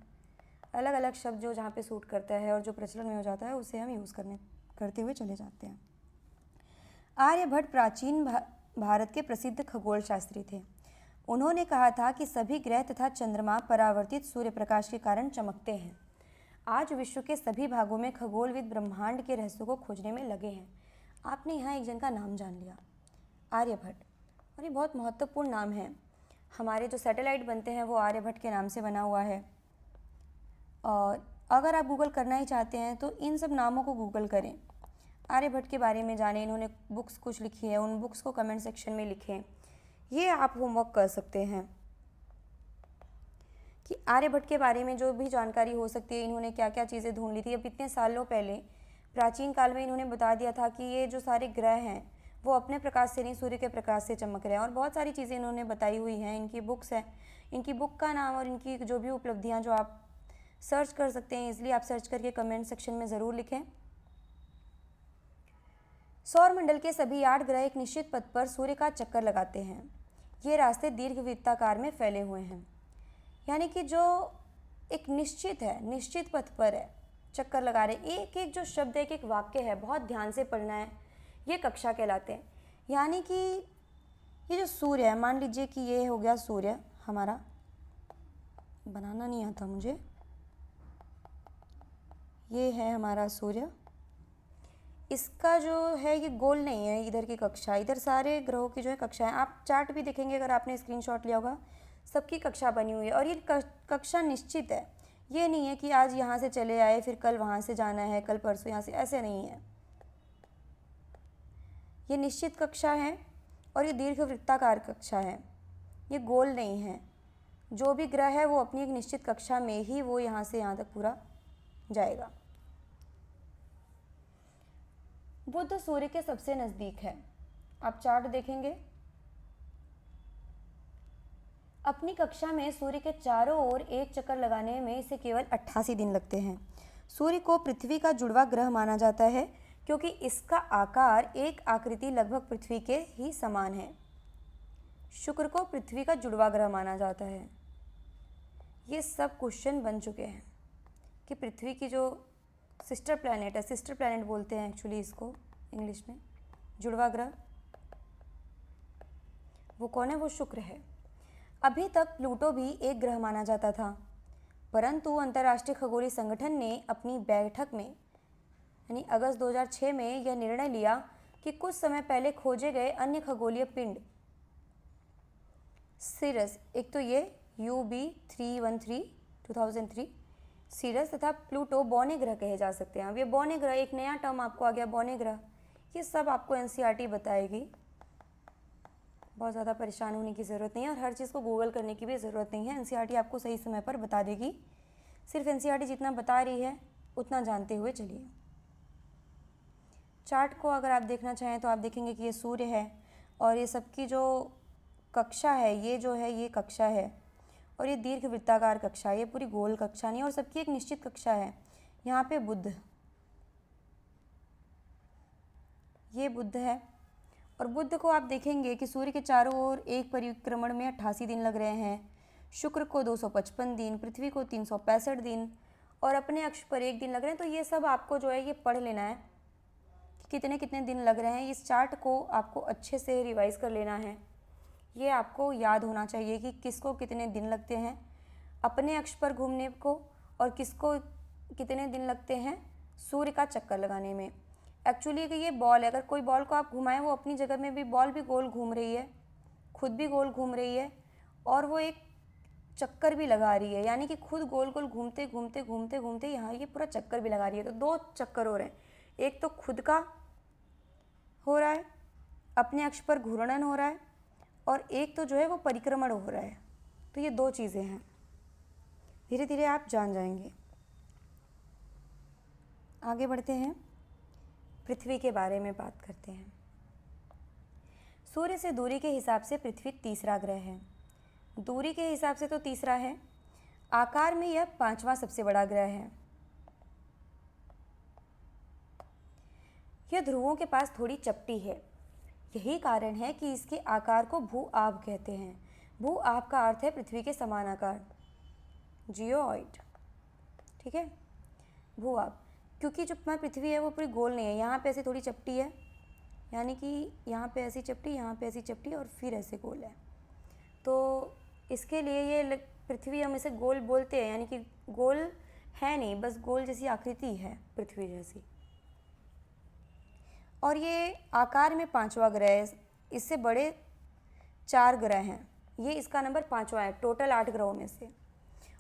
अलग अलग शब्द जो जहाँ पे सूट करता है और जो प्रचलन में हो जाता है उसे हम यूज़ करते हुए चले जाते हैं। आर्यभट्ट प्राचीन भारत के प्रसिद्ध खगोल शास्त्री थे। उन्होंने कहा था कि सभी ग्रह तथा चंद्रमा परावर्तित सूर्य प्रकाश के कारण चमकते हैं। आज विश्व के सभी भागों में खगोलविद ब्रह्मांड के रहस्यों को खोजने में लगे हैं। आपने यहाँ एक जन का नाम जान लिया, आर्यभट्ट, और ये बहुत महत्वपूर्ण नाम है। हमारे जो सैटेलाइट बनते हैं वो आर्यभट्ट के नाम से बना हुआ है। और अगर आप गूगल करना ही चाहते हैं तो इन सब नामों को गूगल करें, आर्यभट्ट के बारे में जानें। इन्होंने बुक्स कुछ लिखी है, उन बुक्स को कमेंट सेक्शन में लिखें। ये आप होमवर्क कर सकते हैं कि आर्यभट्ट के बारे में जो भी जानकारी हो सकती है, इन्होंने क्या क्या चीज़ें ढूंढ ली थी। अब इतने सालों पहले प्राचीन काल में इन्होंने बता दिया था कि ये जो सारे ग्रह हैं वो अपने प्रकाश से नहीं, सूर्य के प्रकाश से चमक रहे हैं। और बहुत सारी चीज़ें इन्होंने बताई हुई हैं। इनकी बुक्स हैं, इनकी बुक का नाम और इनकी जो भी उपलब्धियाँ जो आप सर्च कर सकते हैं, इसलिए आप सर्च करके कमेंट सेक्शन में ज़रूर लिखें। सौरमंडल के सभी 8 ग्रह एक निश्चित पथ पर सूर्य का चक्कर लगाते हैं। ये रास्ते दीर्घवृत्ताकार में फैले हुए हैं, यानी कि जो एक निश्चित है, निश्चित पथ पर है। चक्कर लगा रहे हैं। एक एक जो शब्द एक एक वाक्य है, बहुत ध्यान से पढ़ना है, ये कक्षा कहलाते हैं। यानी कि ये जो सूर्य है, मान लीजिए कि ये हो गया सूर्य हमारा, बनाना नहीं आता मुझे, ये है हमारा सूर्य। इसका जो है ये गोल नहीं है, इधर की कक्षा, इधर सारे ग्रहों की जो है कक्षा है। आप चार्ट भी देखेंगे अगर आपने स्क्रीनशॉट लिया होगा, सबकी कक्षा बनी हुई है और ये कक्षा निश्चित है। ये नहीं है कि आज यहाँ से चले आए फिर कल वहाँ से जाना है, कल परसों यहाँ से, ऐसे नहीं है। ये निश्चित कक्षा है और ये दीर्घवृत्ताकार कक्षा है, ये गोल नहीं है। जो भी ग्रह है वो अपनी एक निश्चित कक्षा में ही वो यहाँ से यहाँ तक पूरा जाएगा। बुध सूर्य के सबसे नज़दीक है। आप चार्ट देखेंगे, अपनी कक्षा में सूर्य के चारों ओर एक चक्कर लगाने में इसे केवल 88 दिन लगते हैं। सूर्य को पृथ्वी का जुड़वा ग्रह माना जाता है क्योंकि इसका आकार एक आकृति लगभग पृथ्वी के ही समान है। शुक्र को पृथ्वी का जुड़वा ग्रह माना जाता है। ये सब क्वेश्चन बन चुके हैं कि पृथ्वी की जो सिस्टर प्लैनेट है, सिस्टर प्लैनेट बोलते हैं एक्चुअली इसको इंग्लिश में, जुड़वा ग्रह, वो कौन है? वो शुक्र है। अभी तक प्लूटो भी एक ग्रह माना जाता था, परंतु अंतर्राष्ट्रीय खगोलीय संगठन ने अपनी बैठक में यानी अगस्त 2006 में यह निर्णय लिया कि कुछ समय पहले खोजे गए अन्य खगोलीय पिंड सिरस, एक तो ये UB313 2003 सिरस तथा प्लूटो बौने ग्रह कहे जा सकते हैं। अब ये बौने ग्रह, एक नया टर्म आपको आ गया, बौने ग्रह। ये सब आपको NCERT बताएगी, बहुत ज़्यादा परेशान होने की ज़रूरत नहीं है और हर चीज़ को गूगल करने की भी ज़रूरत नहीं है। NCERT आपको सही समय पर बता देगी। सिर्फ NCERT जितना बता रही है उतना जानते हुए चलिए। चार्ट को अगर आप देखना चाहें तो आप देखेंगे कि ये सूर्य है और ये सबकी जो कक्षा है, ये जो है ये कक्षा है और ये दीर्घवृत्ताकार कक्षा है, ये पूरी गोल कक्षा नहीं और सबकी एक निश्चित कक्षा है। यहाँ पे बुध, ये बुध है और बुध को आप देखेंगे कि सूर्य के चारों ओर एक परिक्रमण में 88 दिन लग रहे हैं। शुक्र को 255 दिन, पृथ्वी को 365 दिन और अपने अक्ष पर एक दिन लग रहे हैं। तो ये सब आपको जो है ये पढ़ लेना है कि कितने कितने दिन लग रहे हैं। इस चार्ट को आपको अच्छे से रिवाइज कर लेना है। ये आपको याद होना चाहिए कि किसको कितने दिन लगते हैं अपने अक्ष पर घूमने को और किसको कितने दिन लगते हैं सूर्य का चक्कर लगाने में। एक्चुअली कि ये बॉल है, अगर कोई बॉल को आप घुमाएं वो अपनी जगह में भी, बॉल भी गोल घूम रही है, खुद भी गोल घूम रही है और वो एक चक्कर भी लगा रही है, यानी कि खुद गोल गोल घूमते घूमते घूमते घूमते यहाँ ये पूरा चक्कर भी लगा रही है। तो दो चक्कर हो रहे हैं, एक तो खुद का हो रहा है, अपने अक्ष पर घूर्णन हो रहा है और एक तो जो है वो परिक्रमण हो रहा है। तो ये दो चीज़ें हैं, धीरे धीरे आप जान जाएंगे। आगे बढ़ते हैं, पृथ्वी के बारे में बात करते हैं। सूर्य से दूरी के हिसाब से पृथ्वी तीसरा ग्रह है। दूरी के हिसाब से तो तीसरा है, आकार में यह पांचवा सबसे बड़ा ग्रह है। यह ध्रुवों के पास थोड़ी चपटी है, यही कारण है कि इसके आकार को भू आभ कहते हैं। भू आभ का अर्थ है पृथ्वी के समान आकार, जियोइड, ठीक है। भू आभ, क्योंकि जो पृथ्वी है वो पूरी गोल नहीं है, यहाँ पे ऐसी थोड़ी चपटी है, यानी कि यहाँ पे ऐसी चपटी, यहाँ पे ऐसी चपटी और फिर ऐसे गोल है। तो इसके लिए ये पृथ्वी हम इसे गोल बोलते हैं, यानी कि गोल है नहीं, बस गोल जैसी आकृति है पृथ्वी जैसी। और ये आकार में पांचवा ग्रह है, इससे बड़े 4 ग्रह हैं, ये इसका नंबर 5वां है टोटल 8 ग्रहों में से।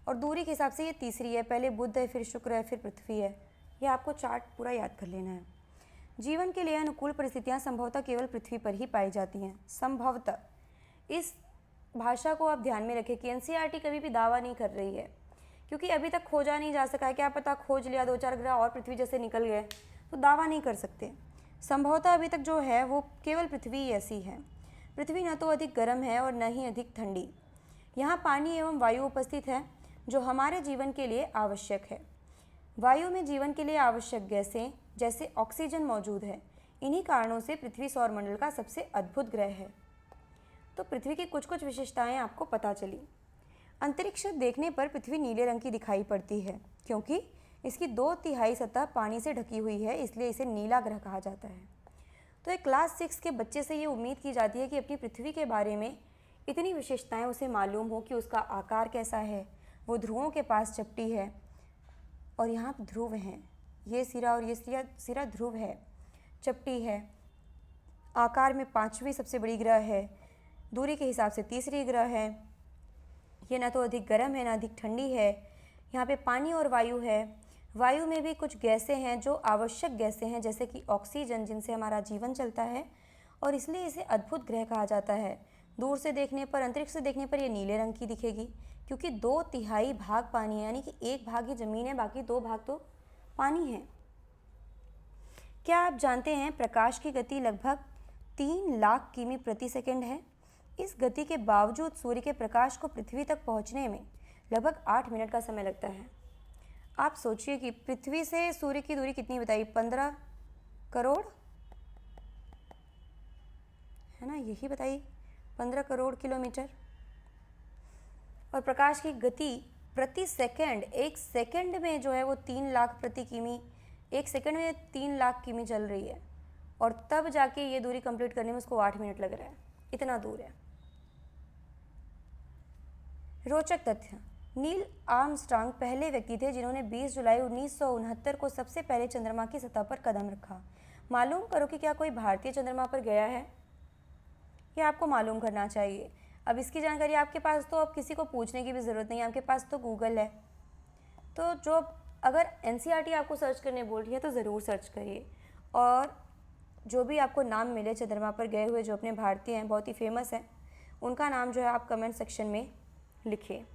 और दूरी के हिसाब से ये तीसरी है, पहले बुध है, फिर शुक्र है, फिर पृथ्वी है। ये आपको चार्ट पूरा याद कर लेना है। जीवन के लिए अनुकूल परिस्थितियाँ संभवतः केवल पृथ्वी पर ही पाई जाती हैं, संभवतः। इस भाषा को आप ध्यान में रखें कि NCERT कभी भी दावा नहीं कर रही है, क्योंकि अभी तक खोजा नहीं जा सका है। क्या पता खोज लिया 2-4 ग्रह और पृथ्वी जैसे निकल गए, तो दावा नहीं कर सकते। संभवतः अभी तक जो है वो केवल पृथ्वी ही ऐसी है। पृथ्वी न तो अधिक गर्म है और न ही अधिक ठंडी। यहाँ पानी एवं वायु उपस्थित है जो हमारे जीवन के लिए आवश्यक है। वायु में जीवन के लिए आवश्यक गैसें जैसे ऑक्सीजन मौजूद है। इन्हीं कारणों से पृथ्वी सौरमंडल का सबसे अद्भुत ग्रह है। तो पृथ्वी की कुछ कुछ विशेषताएं आपको पता चली। अंतरिक्ष देखने पर पृथ्वी नीले रंग की दिखाई पड़ती है, क्योंकि इसकी 2/3 सतह पानी से ढकी हुई है, इसलिए इसे नीला ग्रह कहा जाता है। तो एक क्लास 6 के बच्चे से ये उम्मीद की जाती है कि अपनी पृथ्वी के बारे में इतनी विशेषताएं उसे मालूम हो कि उसका आकार कैसा है, वो ध्रुवों के पास चपटी है और यहाँ ध्रुव हैं, ये सिरा और ये सिरा ध्रुव है, चपटी है, आकार में 5वीं सबसे बड़ी ग्रह है, दूरी के हिसाब से तीसरी ग्रह है, ये ना तो अधिक गर्म है ना अधिक ठंडी है, यहाँ पे पानी और वायु है, वायु में भी कुछ गैसें हैं जो आवश्यक गैसें हैं जैसे कि ऑक्सीजन, जिनसे हमारा जीवन चलता है, और इसलिए इसे अद्भुत ग्रह कहा जाता है। दूर से देखने पर, अंतरिक्ष से देखने पर ये नीले रंग की दिखेगी क्योंकि 2/3 भाग पानी है, यानी कि 1 भाग ही ज़मीन है, बाकी 2 भाग तो पानी है। क्या आप जानते हैं प्रकाश की गति लगभग 3 लाख किमी प्रति सेकंड है। इस गति के बावजूद सूर्य के प्रकाश को पृथ्वी तक पहुंचने में लगभग 8 मिनट का समय लगता है। आप सोचिए कि पृथ्वी से सूर्य की दूरी कितनी बताई, 15 करोड़ है ना, यही बताइए, 15 करोड़ किलोमीटर। और प्रकाश की गति प्रति सेकंड, 1 सेकंड में जो है वो 3 लाख प्रति किमी, 1 सेकंड में 3 लाख किमी चल रही है, और तब जाके ये दूरी कंप्लीट करने में उसको 8 मिनट लग रहा है, इतना दूर है। रोचक तथ्य, नील आर्मस्ट्रांग पहले व्यक्ति थे जिन्होंने 20 जुलाई 1969 को सबसे पहले चंद्रमा की सतह पर कदम रखा। मालूम करो कि क्या कोई भारतीय चंद्रमा पर गया है, यह आपको मालूम करना चाहिए। अब इसकी जानकारी आपके पास, तो अब किसी को पूछने की भी ज़रूरत नहीं है, आपके पास तो गूगल है। तो जो अगर एनसीईआरटी आपको सर्च करने बोल रही है तो ज़रूर सर्च करिए, और जो भी आपको नाम मिले चंद्रमा पर गए हुए जो अपने भारतीय हैं, बहुत ही फेमस हैं, उनका नाम जो है आप कमेंट सेक्शन में लिखिए,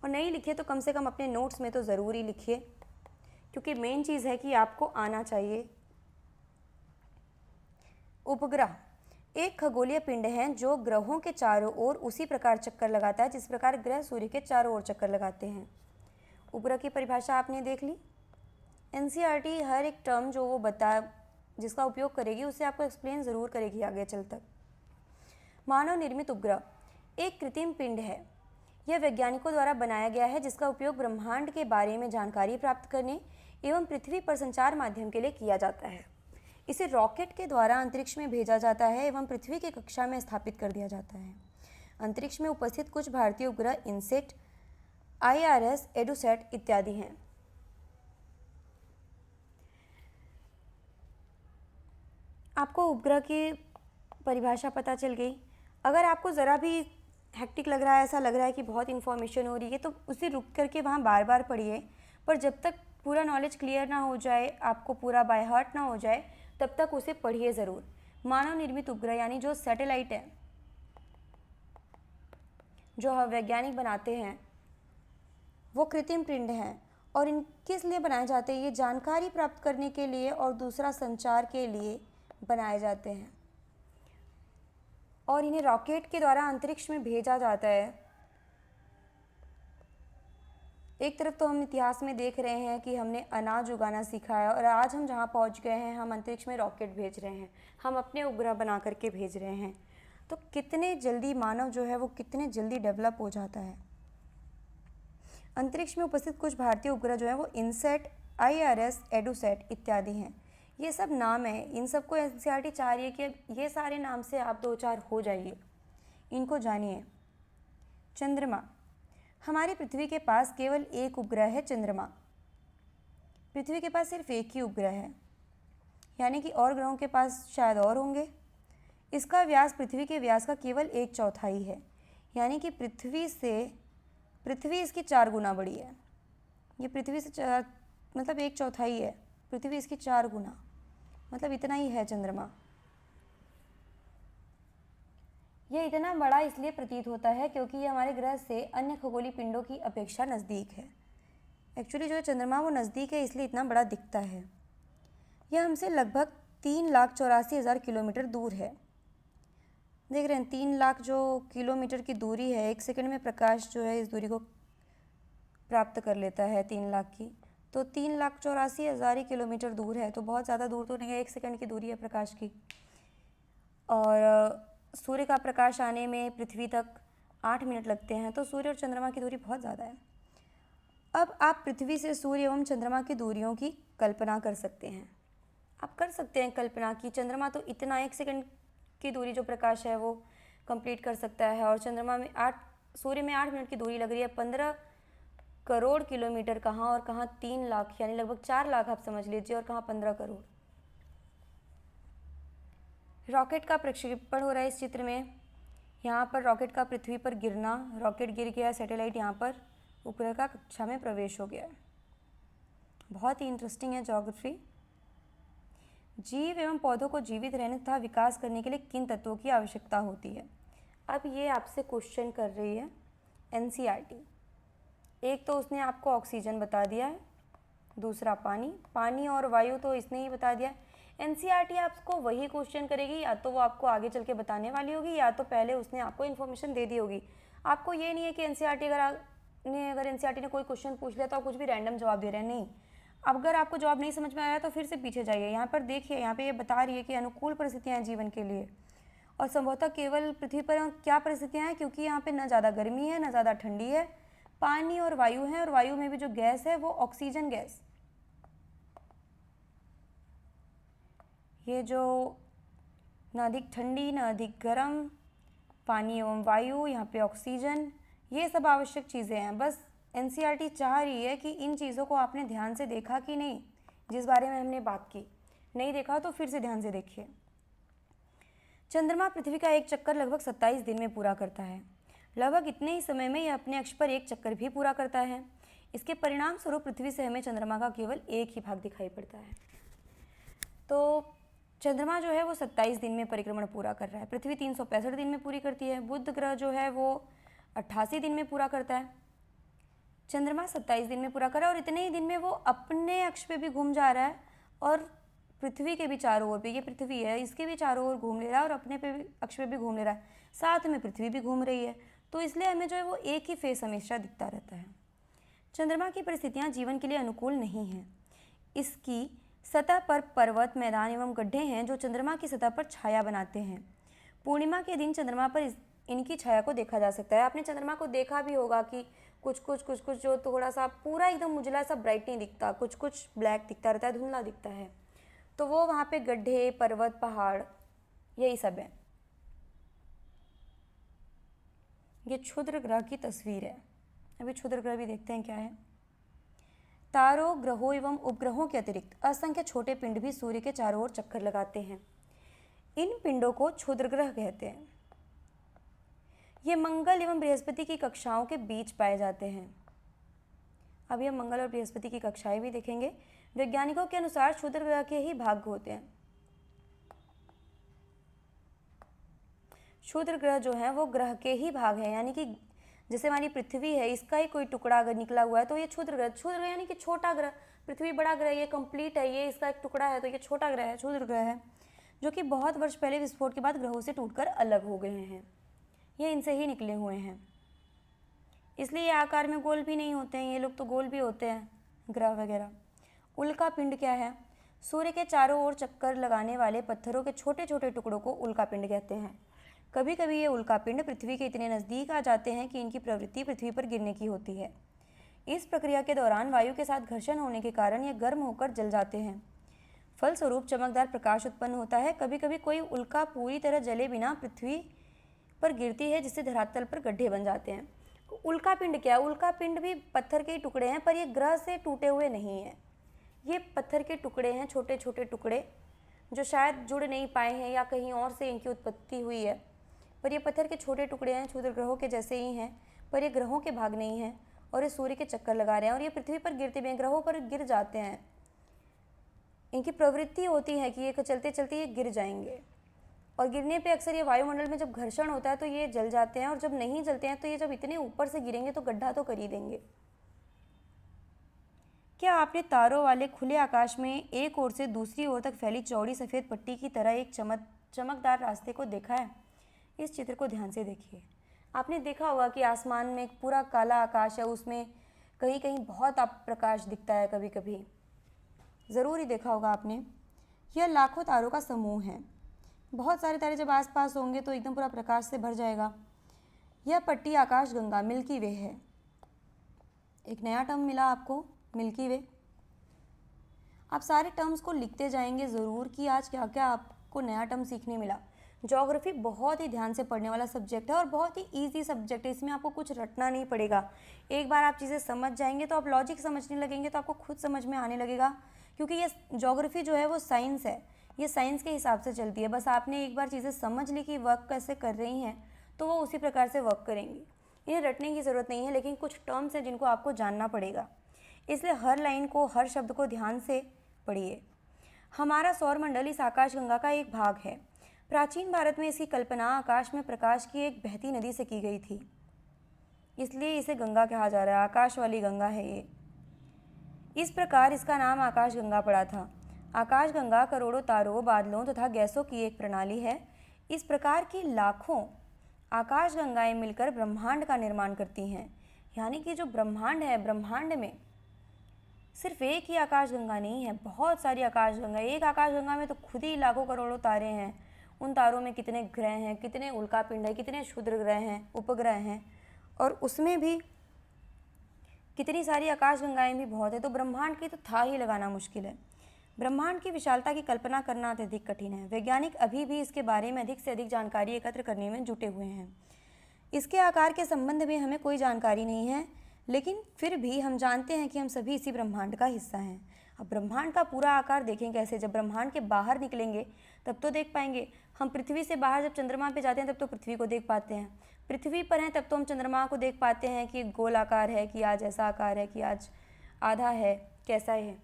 और नहीं लिखिए तो कम से कम अपने नोट्स में तो ज़रूर ही लिखिए, क्योंकि मेन चीज़ है कि आपको आना चाहिए। उपग्रह एक खगोलीय पिंड है जो ग्रहों के चारों ओर उसी प्रकार चक्कर लगाता है जिस प्रकार ग्रह सूर्य के चारों ओर चक्कर लगाते हैं। उपग्रह की परिभाषा आपने देख ली। एनसीईआरटी हर एक टर्म जो वो जिसका उपयोग करेगी उसे आपको एक्सप्लेन ज़रूर करेगी आगे चल तक। मानव निर्मित उपग्रह एक कृत्रिम पिंड है। यह वैज्ञानिकों द्वारा बनाया गया है जिसका उपयोग ब्रह्मांड के बारे में जानकारी प्राप्त करने एवं पृथ्वी पर संचार माध्यम के लिए किया जाता है। इसे रॉकेट के द्वारा अंतरिक्ष में भेजा जाता है एवं पृथ्वी की कक्षा में स्थापित कर दिया जाता है। अंतरिक्ष में उपस्थित कुछ भारतीय उपग्रह इनसेट, IRS, एडुसैट इत्यादि हैं। आपको उपग्रह की परिभाषा पता चल गई। अगर आपको ज़रा भी हेक्टिक लग रहा है, ऐसा लग रहा है कि बहुत इन्फॉर्मेशन हो रही है, तो उसे रुक करके वहाँ बार बार पढ़िए, पर जब तक पूरा नॉलेज क्लियर ना हो जाए, आपको पूरा बाय हार्ट ना हो जाए, तब तक उसे पढ़िए ज़रूर। मानव निर्मित उपग्रह यानी जो सैटेलाइट है, जो वैज्ञानिक बनाते हैं, वो कृत्रिम पिंड हैं, और इन किस लिए बनाए जाते हैं, ये जानकारी प्राप्त करने के लिए और दूसरा संचार के लिए बनाए जाते हैं, और इन्हें रॉकेट के द्वारा अंतरिक्ष में भेजा जाता है। एक तरफ तो हम इतिहास में देख रहे हैं कि हमने अनाज उगाना सीखा है, और आज हम जहाँ पहुँच गए हैं, हम अंतरिक्ष में रॉकेट भेज रहे हैं, हम अपने उपग्रह बना करके भेज रहे हैं। तो कितने जल्दी मानव जो है वो कितने जल्दी डेवलप हो जाता है। अंतरिक्ष में उपस्थित कुछ भारतीय उपग्रह जो है वो इनसेट, IRS, एडुसैट इत्यादि हैं। ये सब नाम है, इन सबको एनसीईआरटी चाह रही है कि ये सारे नाम से आप 2-4 हो जाइए, इनको जानिए। चंद्रमा, हमारी पृथ्वी के पास केवल एक उपग्रह है चंद्रमा। पृथ्वी के पास सिर्फ एक ही उपग्रह है, यानी कि और ग्रहों के पास शायद और होंगे। इसका व्यास पृथ्वी के व्यास का केवल 1/4 है, यानी कि पृथ्वी इसकी 4 गुना बड़ी है। ये पृथ्वी से 4 मतलब 1/4 है, पृथ्वी इसकी 4 गुना, मतलब इतना ही है चंद्रमा। यह इतना बड़ा इसलिए प्रतीत होता है क्योंकि यह हमारे ग्रह से अन्य खगोलीय पिंडों की अपेक्षा नज़दीक है। एक्चुअली जो है चंद्रमा वो नज़दीक है, इसलिए इतना बड़ा दिखता है। यह हमसे लगभग 3,84,000 किलोमीटर दूर है। देख रहे हैं 3 लाख जो किलोमीटर की दूरी है, 1 सेकंड में प्रकाश जो है इस दूरी को प्राप्त कर लेता है 3 लाख की, तो 3,84,000 किलोमीटर दूर है, तो बहुत ज़्यादा दूर तो नहीं है, 1 सेकंड की दूरी है प्रकाश की। और सूर्य का प्रकाश आने में पृथ्वी तक 8 मिनट लगते हैं, तो सूर्य और चंद्रमा की दूरी बहुत ज़्यादा है। अब आप पृथ्वी से सूर्य एवं चंद्रमा की दूरियों की कल्पना कर सकते हैं। आप कर सकते हैं कल्पना कि चंद्रमा तो इतना 1 सेकंड की दूरी जो प्रकाश है वो कंप्लीट कर सकता है, और चंद्रमा में सूर्य में 8 मिनट की दूरी लग रही है। 15 करोड़ किलोमीटर कहाँ, और कहाँ 3 लाख, यानी लगभग 4 लाख आप समझ लीजिए, और कहाँ 15 करोड़। रॉकेट का प्रक्षेपण हो रहा है इस चित्र में। यहाँ पर रॉकेट का पृथ्वी पर गिरना, रॉकेट गिर गया, सैटेलाइट यहाँ पर उपग्रह का कक्षा में प्रवेश हो गया। बहुत ही इंटरेस्टिंग है ज्योग्राफी। जीव एवं पौधों को जीवित रहने तथा विकास करने के लिए किन तत्वों की आवश्यकता होती है। अब ये आपसे क्वेश्चन कर रही है एनसीईआरटी। एक तो उसने आपको ऑक्सीजन बता दिया है, दूसरा पानी और वायु तो इसने ही बता दिया है। एनसीईआरटी आपको वही क्वेश्चन करेगी, या तो वो आपको आगे चल के बताने वाली होगी, या तो पहले उसने आपको इन्फॉर्मेशन दे दी होगी। आपको ये नहीं है कि एनसीईआरटी अगर एनसीईआरटी ने कोई क्वेश्चन पूछ लिया तो आप कुछ भी रैंडम जवाब दे रहे हैं, नहीं। अगर आपको जवाब नहीं समझ में आया तो फिर से पीछे जाइए। यहाँ पर देखिए, यहाँ पे ये बता रही है कि अनुकूल परिस्थितियाँ हैं जीवन के लिए, और संभवतः केवल पृथ्वी पर क्या परिस्थितियाँ हैं, क्योंकि यहाँ पे न ज़्यादा गर्मी है न ज़्यादा ठंडी है, पानी और वायु है, और वायु में भी जो गैस है वो ऑक्सीजन गैस। ये जो न अधिक ठंडी न अधिक गर्म, पानी एवं वायु, यहाँ पे ऑक्सीजन, ये सब आवश्यक चीज़ें हैं। बस एनसीईआरटी चाह रही है कि इन चीज़ों को आपने ध्यान से देखा कि नहीं, जिस बारे में हमने बात की। नहीं देखा तो फिर से ध्यान से देखिए। चंद्रमा पृथ्वी का एक चक्कर लगभग 27 दिन में पूरा करता है। लगभग इतने ही समय में यह अपने अक्ष पर एक चक्कर भी पूरा करता है। इसके परिणाम स्वरूप पृथ्वी से हमें चंद्रमा का केवल एक ही भाग दिखाई पड़ता है। तो चंद्रमा जो है वो 27 दिन में परिक्रमण पूरा कर रहा है। पृथ्वी 365 दिन में पूरी करती है। बुध ग्रह जो है वो 88 दिन में पूरा करता है। चंद्रमा 27 दिन में पूरा कर रहा है, और इतने ही दिन में वो अपने अक्ष पे भी घूम जा रहा है, और पृथ्वी के भी चारों ओर पे, ये पृथ्वी है, इसके भी चारों ओर घूम ले रहा है, और अपने पे भी अक्ष पे भी घूम ले रहा है। साथ में पृथ्वी भी घूम रही है, तो इसलिए हमें जो है वो एक ही फेस हमेशा दिखता रहता है। चंद्रमा की परिस्थितियाँ जीवन के लिए अनुकूल नहीं हैं। इसकी सतह पर पर्वत, मैदान एवं गड्ढे हैं जो चंद्रमा की सतह पर छाया बनाते हैं। पूर्णिमा के दिन चंद्रमा पर इनकी छाया को देखा जा सकता है। आपने चंद्रमा को देखा भी होगा कि कुछ कुछ जो थोड़ा सा पूरा एकदम उजला सा ब्राइट नहीं दिखता, कुछ कुछ ब्लैक दिखता रहता है, धुंधला दिखता है, तो वो वहाँ पे गड्ढे, पर्वत, पहाड़, यही सब है। ये क्षुद्र ग्रह की तस्वीर है। अभी क्षुद्र ग्रह भी देखते हैं क्या है। तारों, ग्रहों एवं उपग्रहों के अतिरिक्त असंख्य छोटे पिंड भी सूर्य के चारों ओर चक्कर लगाते हैं। इन पिंडों को क्षुद्र ग्रह कहते हैं। ये मंगल एवं बृहस्पति की कक्षाओं के बीच पाए जाते हैं। अभी हम मंगल और बृहस्पति की कक्षाएं भी देखेंगे। वैज्ञानिकों के अनुसार क्षुद्र ग्रह के ही भाग होते हैं। क्षुद्र ग्रह जो है वो ग्रह के ही भाग है, यानी कि जैसे हमारी पृथ्वी है, इसका ही कोई टुकड़ा अगर निकला हुआ है तो ये क्षुद्र ग्रह। क्षुद्र ग्रह यानी कि छोटा ग्रह। पृथ्वी बड़ा ग्रह, ये कंप्लीट है, ये इसका एक टुकड़ा है, तो ये छोटा ग्रह है, क्षुद्र ग्रह है, जो कि बहुत वर्ष पहले विस्फोट के बाद ग्रहों से टूटकर अलग हो गए हैं। ये इनसे ही निकले हुए हैं, इसलिए ये आकार में गोल भी नहीं होते हैं। ये लोग तो गोल भी होते हैं, ग्रह वगैरह। उल्का पिंड क्या है? सूर्य के चारों ओर चक्कर लगाने वाले पत्थरों के छोटे छोटे टुकड़ों को उल्का पिंड कहते हैं। कभी कभी ये उल्का पिंड पृथ्वी के इतने नज़दीक आ जाते हैं कि इनकी प्रवृत्ति पृथ्वी पर गिरने की होती है। इस प्रक्रिया के दौरान वायु के साथ घर्षण होने के कारण ये गर्म होकर जल जाते हैं। फलस्वरूप चमकदार प्रकाश उत्पन्न होता है। कभी कभी कोई उल्का पूरी तरह जले बिना पृथ्वी पर गिरती है, जिससे धरातल पर गड्ढे बन जाते हैं। उल्का पिंड क्या है? उल्का पिंड भी पत्थर के टुकड़े हैं, पर ये ग्रह से टूटे हुए नहीं हैं। ये पत्थर के टुकड़े हैं, छोटे छोटे टुकड़े, जो शायद जुड़ नहीं पाए हैं या कहीं और से इनकी उत्पत्ति हुई है, पर ये पत्थर के छोटे टुकड़े हैं, क्षुद्र ग्रहों के जैसे ही हैं, पर ये ग्रहों के भाग नहीं हैं, और ये सूर्य के चक्कर लगा रहे हैं, और ये पृथ्वी पर गिरते हुए ग्रहों पर गिर जाते हैं। इनकी प्रवृत्ति होती है कि ये चलते चलते ये गिर जाएंगे, और गिरने पे अक्सर ये वायुमंडल में जब घर्षण होता है तो ये जल जाते हैं, और जब नहीं जलते हैं तो ये जब इतने ऊपर से गिरेंगे तो गड्ढा तो कर ही देंगे। क्या आपने तारों वाले खुले आकाश में एक ओर से दूसरी ओर तक फैली चौड़ी सफ़ेद पट्टी की तरह एक चमकदार रास्ते को देखा है? इस चित्र को ध्यान से देखिए। आपने देखा होगा कि आसमान में एक पूरा काला आकाश है, उसमें कहीं कहीं बहुत प्रकाश दिखता है, कभी कभी ज़रूर ही देखा होगा आपने। यह लाखों तारों का समूह है। बहुत सारे तारे जब आसपास होंगे तो एकदम पूरा प्रकाश से भर जाएगा। यह पट्टी आकाशगंगा मिल्की वे है। एक नया टर्म मिला आपको, मिल्की वे। आप सारे टर्म्स को लिखते जाएंगे ज़रूर कि आज क्या क्या आपको नया टर्म सीखने मिला। ज्योग्राफी बहुत ही ध्यान से पढ़ने वाला सब्जेक्ट है और बहुत ही इजी सब्जेक्ट है, इसमें आपको कुछ रटना नहीं पड़ेगा। एक बार आप चीज़ें समझ जाएंगे तो आप लॉजिक समझने लगेंगे तो आपको खुद समझ में आने लगेगा, क्योंकि ये ज्योग्राफी जो है वो साइंस है, ये साइंस के हिसाब से चलती है। बस आपने एक बार चीज़ें समझ ली कि वर्क कैसे कर रही हैं तो वो उसी प्रकार से वर्क करेंगी। इन्हें रटने की ज़रूरत नहीं है, लेकिन कुछ टर्म्स हैं जिनको आपको जानना पड़ेगा, इसलिए हर लाइन को, हर शब्द को ध्यान से पढ़िए। हमारा सौरमंडल इस आकाशगंगा का एक भाग है। प्राचीन भारत में इसकी कल्पना आकाश में प्रकाश की एक बहती नदी से की गई थी, इसलिए इसे गंगा कहा जा रहा है, आकाश वाली गंगा है ये। इस प्रकार इसका नाम आकाशगंगा पड़ा था। आकाशगंगा करोड़ों तारों, बादलों तथा गैसों की एक प्रणाली है। इस प्रकार की लाखों आकाशगंगाएं मिलकर ब्रह्मांड का निर्माण करती हैं। यानी कि जो ब्रह्मांड है, ब्रह्मांड में सिर्फ एक ही आकाशगंगा नहीं है, बहुत सारी आकाशगंगा। एक आकाशगंगा में तो खुद ही लाखों करोड़ों तारे हैं। उन तारों में कितने ग्रह हैं, कितने उल्कापिंड हैं, कितने क्षुद्र ग्रह हैं, उपग्रह हैं, और उसमें भी कितनी सारी आकाशगंगाएं भी बहुत है। तो ब्रह्मांड की तो था ही लगाना मुश्किल है। ब्रह्मांड की विशालता की कल्पना करना अत्यधिक कठिन है। वैज्ञानिक अभी भी इसके बारे में अधिक से अधिक जानकारी एकत्र करने में जुटे हुए हैं। इसके आकार के संबंध में हमें कोई जानकारी नहीं है, लेकिन फिर भी हम जानते हैं कि हम सभी इसी ब्रह्मांड का हिस्सा हैं। अब ब्रह्मांड का पूरा आकार देखें कैसे, जब ब्रह्मांड के बाहर निकलेंगे तब तो देख पाएंगे। हम पृथ्वी से बाहर जब चंद्रमा पे जाते हैं तब तो पृथ्वी को देख पाते हैं। पृथ्वी पर हैं तब तो हम चंद्रमा को देख पाते हैं कि गोल आकार है, कि आज ऐसा आकार है, कि आज आधा है, कैसा है।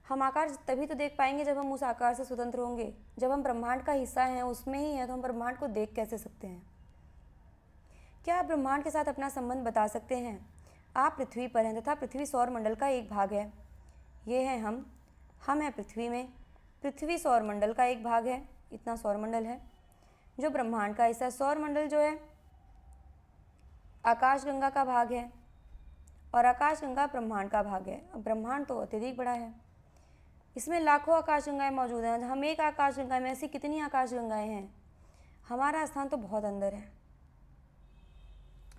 हम आकार तभी तो देख पाएंगे जब हम उस आकार से स्वतंत्र होंगे। जब हम ब्रह्मांड का हिस्सा हैं, उसमें ही हैं, तो हम ब्रह्मांड को देख कैसे सकते हैं। क्या आप ब्रह्मांड के साथ अपना संबंध बता सकते हैं? आप पृथ्वी पर हैं तथा पृथ्वी सौरमंडल का एक भाग है। ये है हम हैं पृथ्वी में, पृथ्वी सौरमंडल का एक भाग है। इतना सौरमंडल है जो ब्रह्मांड का हिस्सा। सौरमंडल जो है आकाशगंगा का भाग है और आकाशगंगा ब्रह्मांड का भाग है। अब ब्रह्मांड तो अत्यधिक बड़ा है, इसमें लाखों आकाशगंगाएं मौजूद हैं। हम एक आकाशगंगा में ऐसी कितनी आकाशगंगाएं हैं? हमारा स्थान तो बहुत अंदर है।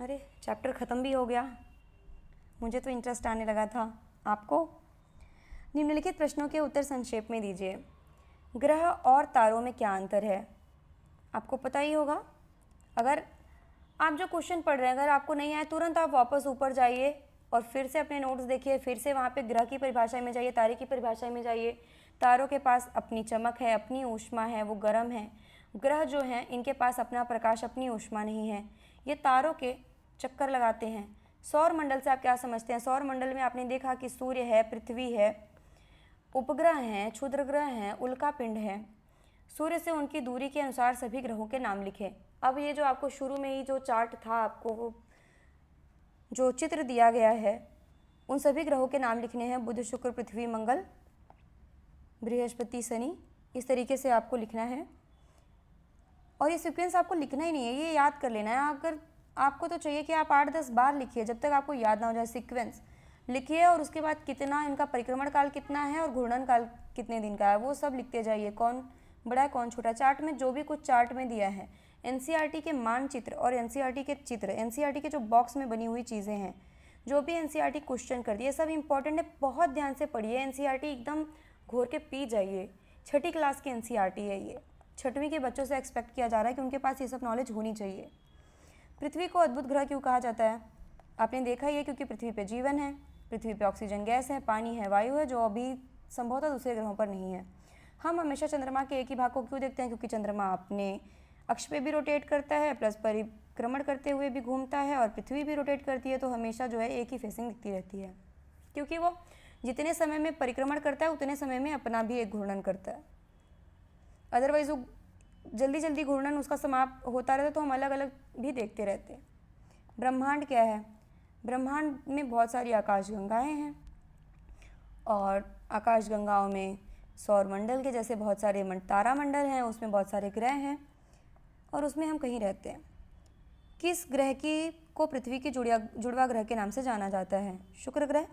अरे चैप्टर ख़त्म भी हो गया, मुझे तो इंटरेस्ट आने लगा था। आपको? निम्नलिखित प्रश्नों के उत्तर संक्षेप में दीजिए। ग्रह और तारों में क्या अंतर है? आपको पता ही होगा। अगर आप जो क्वेश्चन पढ़ रहे हैं अगर आपको नहीं आए, तुरंत आप वापस ऊपर जाइए और फिर से अपने नोट्स देखिए, फिर से वहाँ पे ग्रह की परिभाषा में जाइए, तारे की परिभाषा में जाइए। तारों के पास अपनी चमक है, अपनी ऊष्मा है, वो गर्म है। ग्रह जो हैं इनके पास अपना प्रकाश, अपनी ऊष्मा नहीं है, ये तारों के चक्कर लगाते हैं। सौर मंडल से आप क्या समझते हैं? सौर मंडल में आपने देखा कि सूर्य है, पृथ्वी है, उपग्रह हैं, क्षुद्र ग्रह हैं, उल्कापिंड हैं। सूर्य से उनकी दूरी के अनुसार सभी ग्रहों के नाम लिखें। अब ये जो आपको शुरू में ही जो चार्ट था, आपको वो जो चित्र दिया गया है, उन सभी ग्रहों के नाम लिखने हैं। बुध, शुक्र, पृथ्वी, मंगल, बृहस्पति, शनि। इस तरीके से आपको लिखना है और ये सीक्वेंस आपको लिखना ही नहीं है, ये याद कर लेना है। अगर आपको तो चाहिए कि आप 8-10 बार लिखिए जब तक आपको याद ना हो जाए। सीक्वेंस लिखिए और उसके बाद कितना इनका परिक्रमण काल कितना है और घूर्णन काल कितने दिन का है, वो सब लिखते जाइए। कौन बड़ा है, कौन छोटा। चार्ट में जो भी कुछ चार्ट में दिया है, एनसीईआरटी के मानचित्र और एनसीईआरटी के चित्र, एनसीईआरटी के जो बॉक्स में बनी हुई चीज़ें हैं, जो भी एनसीईआरटी क्वेश्चन कर दिए, सब इंपॉर्टेंट है। बहुत ध्यान से पढ़िए, एनसीईआरटी एकदम घोर के पी जाइए। 6ठी क्लास की एनसीईआरटी है ये। 6वीं के बच्चों से एक्सपेक्ट किया जा रहा है कि उनके पास ये सब नॉलेज होनी चाहिए। पृथ्वी को अद्भुत ग्रह क्यों कहा जाता है? आपने देखा ही है, क्योंकि पृथ्वी पे जीवन है, पृथ्वी पे ऑक्सीजन गैस है, पानी है, वायु है, जो अभी संभवतः दूसरे ग्रहों पर नहीं है। हम हमेशा चंद्रमा के एक ही भाग को क्यों देखते हैं? क्योंकि चंद्रमा अपने अक्ष पे भी रोटेट करता है, प्लस परिक्रमण करते हुए भी घूमता है, और पृथ्वी भी रोटेट करती है, तो हमेशा जो है एक ही फेसिंग दिखती रहती है, क्योंकि वो जितने समय में परिक्रमण करता है उतने समय में अपना भी एक घूर्णन करता है। अदरवाइज वो जल्दी जल्दी घूर्णन उसका समाप्त होता रहता तो हम अलग अलग भी देखते रहते। ब्रह्मांड क्या है? ब्रह्मांड में बहुत सारी आकाशगंगाएं हैं और आकाशगंगाओं में सौरमंडल के जैसे बहुत सारे तारामंडल हैं, उसमें बहुत सारे ग्रह हैं और उसमें हम कहीं रहते हैं। किस ग्रह की को पृथ्वी के जुड़वा ग्रह के नाम से जाना जाता है? शुक्र ग्रह।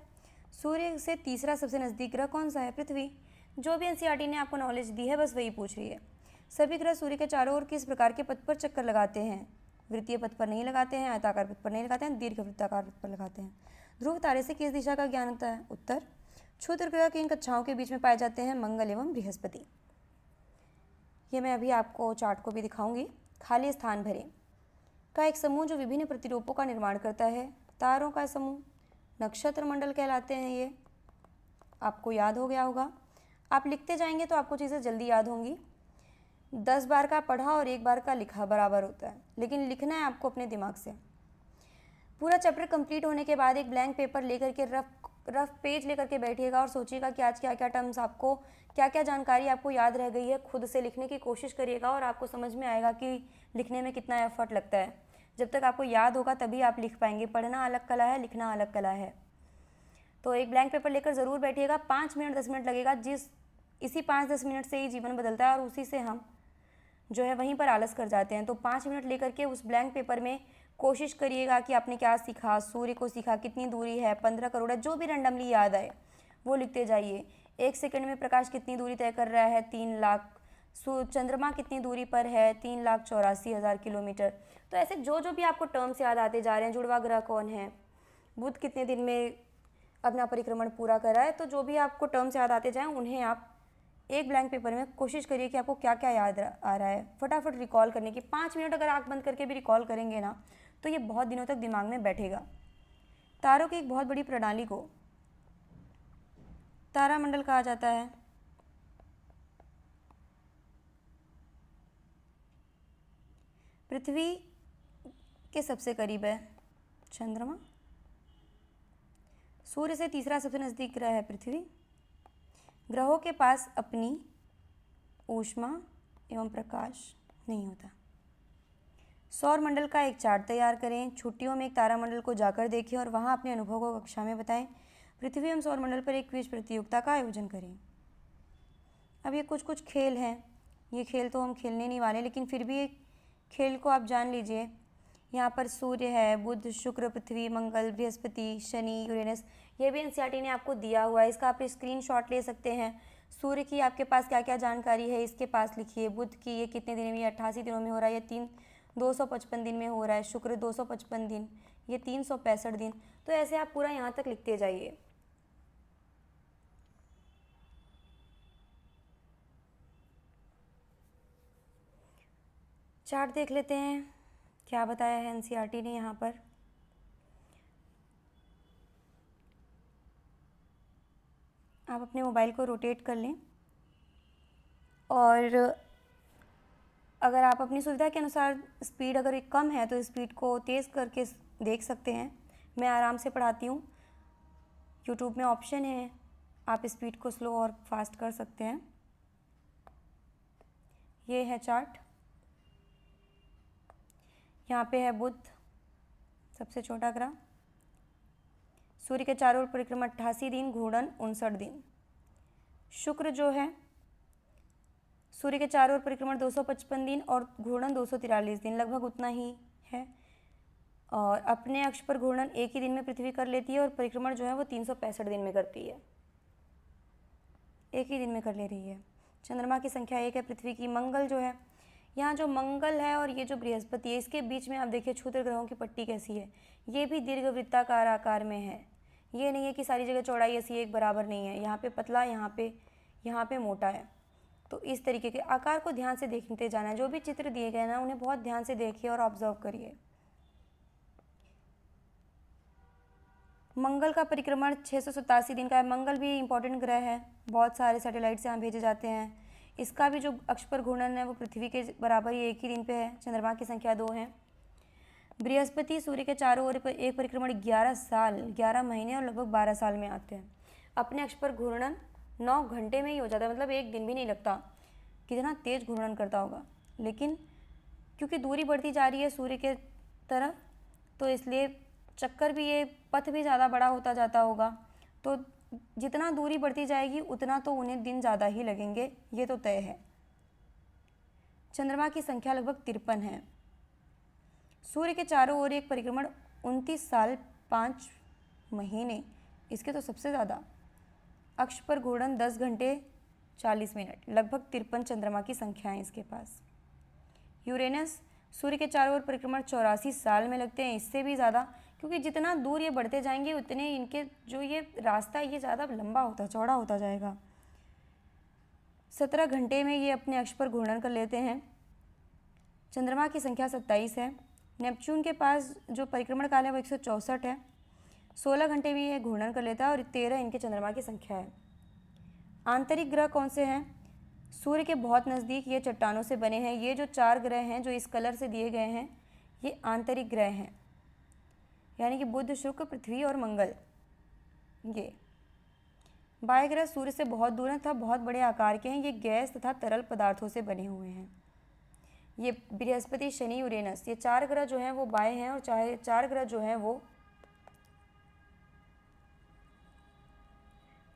सूर्य से तीसरा सबसे नज़दीक ग्रह कौन सा है? पृथ्वी। जो भी एनसीईआरटी ने आपको नॉलेज दी है बस वही पूछ रही है। सभी ग्रह सूर्य के चारों ओर किस प्रकार के पथ पर चक्कर लगाते हैं? वृत्तीय पथ पर नहीं लगाते हैं, आयताकार पथ पर नहीं लगाते हैं, दीर्घवृत्ताकार पथ पर लगाते हैं। ध्रुव तारे से किस दिशा का ज्ञान होता है? उत्तर। क्षुद्र ग्रह की इन कक्षाओं के बीच में पाए जाते हैं मंगल एवं बृहस्पति। ये मैं अभी आपको चार्ट को भी दिखाऊंगी। खाली स्थान भरें का एक समूह जो विभिन्न प्रतिरूपों का निर्माण करता है। तारों का समूह नक्षत्र मंडल कहलाते हैं। ये आपको याद हो गया होगा। आप लिखते जाएंगे तो आपको चीज़ें जल्दी याद होंगी। 10 बार का पढ़ा और 1 बार का लिखा बराबर होता है, लेकिन लिखना है आपको अपने दिमाग से। पूरा चैप्टर कंप्लीट होने के बाद एक ब्लैंक पेपर लेकर के रफ पेज लेकर के बैठिएगा और सोचिएगा कि आज क्या क्या टर्म्स आपको, क्या क्या जानकारी आपको याद रह गई है। खुद से लिखने की कोशिश करिएगा और आपको समझ में आएगा कि लिखने में कितना एफर्ट लगता है। जब तक आपको याद होगा तभी आप लिख पाएंगे। पढ़ना अलग कला है, लिखना अलग कला है। तो एक ब्लैंक पेपर लेकर ज़रूर बैठिएगा। 5 मिनट 10 मिनट लगेगा। इसी 5-10 मिनट से ही जीवन बदलता है और उसी से हम जो है वहीं पर आलस कर जाते हैं। तो 5 मिनट लेकर के उस ब्लैंक पेपर में कोशिश करिएगा कि आपने क्या सीखा। सूर्य को सीखा, कितनी दूरी है, 15 करोड़ है, जो भी रैंडमली याद आए वो लिखते जाइए। 1 सेकंड में प्रकाश कितनी दूरी तय कर रहा है? 3 लाख। चंद्रमा कितनी दूरी पर है? 3,84,000 किलोमीटर। तो ऐसे जो भी आपको टर्म्स याद आते जा रहे हैं। जुड़वा ग्रह कौन है? बुध कितने दिन में अपना परिक्रमण पूरा कर रहा है? तो जो भी आपको टर्म्स याद आते जाएँ उन्हें आप एक ब्लैंक पेपर में कोशिश करिए कि आपको क्या क्या याद आ रहा है, फटाफट रिकॉल करने की। 5 मिनट अगर आँख बंद करके भी रिकॉल करेंगे ना तो ये बहुत दिनों तक दिमाग में बैठेगा। तारों की एक बहुत बड़ी प्रणाली को तारामंडल कहा जाता है। पृथ्वी के सबसे करीब है चंद्रमा। सूर्य से तीसरा सबसे नज़दीक ग्रह है पृथ्वी। ग्रहों के पास अपनी ऊष्मा एवं प्रकाश नहीं होता। सौर मंडल का एक चार्ट तैयार करें। छुट्टियों में एक तारामंडल को जाकर देखें और वहां अपने अनुभव को कक्षा में बताएं। पृथ्वी एवं सौर मंडल पर एक क्विज प्रतियोगिता का आयोजन करें। अब ये कुछ खेल हैं। ये खेल तो हम खेलने नहीं वाले, लेकिन फिर भी एक खेल को आप जान लीजिए। यहाँ पर सूर्य है, बुध, शुक्र, पृथ्वी, मंगल, बृहस्पति, शनि, यूरेनस। ये भी एनसीईआरटी ने आपको दिया हुआ है। इसका आप स्क्रीनशॉट ले सकते हैं। सूर्य की आपके पास क्या क्या जानकारी है इसके पास लिखिए। बुध की ये कितने दिन में? ये 88 दिनों में हो रहा है। ये 255 दिन में हो रहा है। शुक्र 255 दिन, ये 365 दिन। तो ऐसे आप पूरा यहाँ तक लिखते जाइए। चार्ट देख लेते हैं क्या बताया है एनसीईआरटी ने यहाँ पर। आप अपने मोबाइल को रोटेट कर लें और अगर आप अपनी सुविधा के अनुसार स्पीड अगर कम है तो स्पीड को तेज़ करके देख सकते हैं। मैं आराम से पढ़ाती हूँ। यूट्यूब में ऑप्शन है, आप स्पीड को स्लो और फास्ट कर सकते हैं। ये है चार्ट। यहाँ पे है बुध, सबसे छोटा ग्रह। सूर्य के चारों ओर परिक्रमा 88 दिन, घूर्णन 59 दिन। शुक्र जो है सूर्य के चारों ओर परिक्रमण 255 दिन और घूर्णन 243 दिन, लगभग उतना ही है। और अपने अक्ष पर घूर्णन एक ही दिन में पृथ्वी कर लेती है और परिक्रमण जो है वो 365 दिन में करती है। एक ही दिन में कर ले रही है। चंद्रमा की संख्या 1 है पृथ्वी की। मंगल जो है, यहाँ जो मंगल है और ये जो बृहस्पति है, इसके बीच में आप देखिए क्षुद्र ग्रहों की पट्टी कैसी है। ये भी दीर्घवृत्ताकार आकार में है। ये नहीं है कि सारी जगह चौड़ाई ऐसी एक बराबर नहीं है। यहाँ पे पतला, यहाँ पे मोटा है। तो इस तरीके के आकार को ध्यान से देखते जाना है। जो भी चित्र दिए गए ना उन्हें बहुत ध्यान से देखिए और ऑब्जर्व करिए। मंगल का परिक्रमण 687 दिन का है। मंगल भी इंपॉर्टेंट ग्रह है। बहुत सारे सैटेलाइट्स यहाँ भेजे जाते हैं। इसका भी जो अक्ष पर घूर्णन है वो पृथ्वी के बराबर ही एक ही दिन पे है। चंद्रमा की संख्या 2 है। बृहस्पति सूर्य के चारों ओर एक परिक्रमण 11 साल, 11 महीने और लगभग 12 साल में आते हैं। अपने अक्ष पर घूर्णन 9 घंटे में ही हो जाता है, मतलब एक दिन भी नहीं लगता। कितना तेज घूर्णन करता होगा। लेकिन क्योंकि दूरी बढ़ती जा रही है सूर्य के तरफ, तो इसलिए चक्कर भी, ये पथ भी ज़्यादा बड़ा होता जाता होगा। तो जितना दूरी बढ़ती जाएगी उतना तो उन्हें दिन ज़्यादा ही लगेंगे, ये तो तय है। चंद्रमा की संख्या लगभग 53 है। सूर्य के चारों ओर एक परिक्रमण 29 साल 5 महीने, इसके तो सबसे ज़्यादा। अक्ष पर घूर्णन 10 घंटे 40 मिनट, लगभग 53 चंद्रमा की संख्याएं इसके पास। यूरेनस सूर्य के चारों ओर परिक्रमण 84 साल में लगते हैं, इससे भी ज़्यादा, क्योंकि जितना दूर ये बढ़ते जाएंगे उतने इनके जो ये रास्ता है ये ज़्यादा लंबा होता चौड़ा होता जाएगा। 17 घंटे में ये अपने अक्ष पर घूर्णन कर लेते हैं। चंद्रमा की संख्या 27 है। नेपच्यून के पास जो परिक्रमण काल है वो 164 है। 16 घंटे में ये घूर्णन कर लेता है और 13 इनके चंद्रमा की संख्या है। आंतरिक ग्रह कौन से हैं? सूर्य के बहुत नज़दीक ये चट्टानों से बने हैं। ये जो 4 ग्रह हैं जो इस कलर से दिए गए हैं ये आंतरिक ग्रह हैं, यानी कि बुध, शुक्र, पृथ्वी और मंगल। ये बाह्य ग्रह सूर्य से बहुत दूर हैं तथा बहुत बड़े आकार के हैं। ये गैस तथा तरल पदार्थों से बने हुए हैं। ये बृहस्पति, शनि, यूरेनस, ये 4 ग्रह जो हैं वो बाह्य हैं और चाहे 4 ग्रह जो हैं वो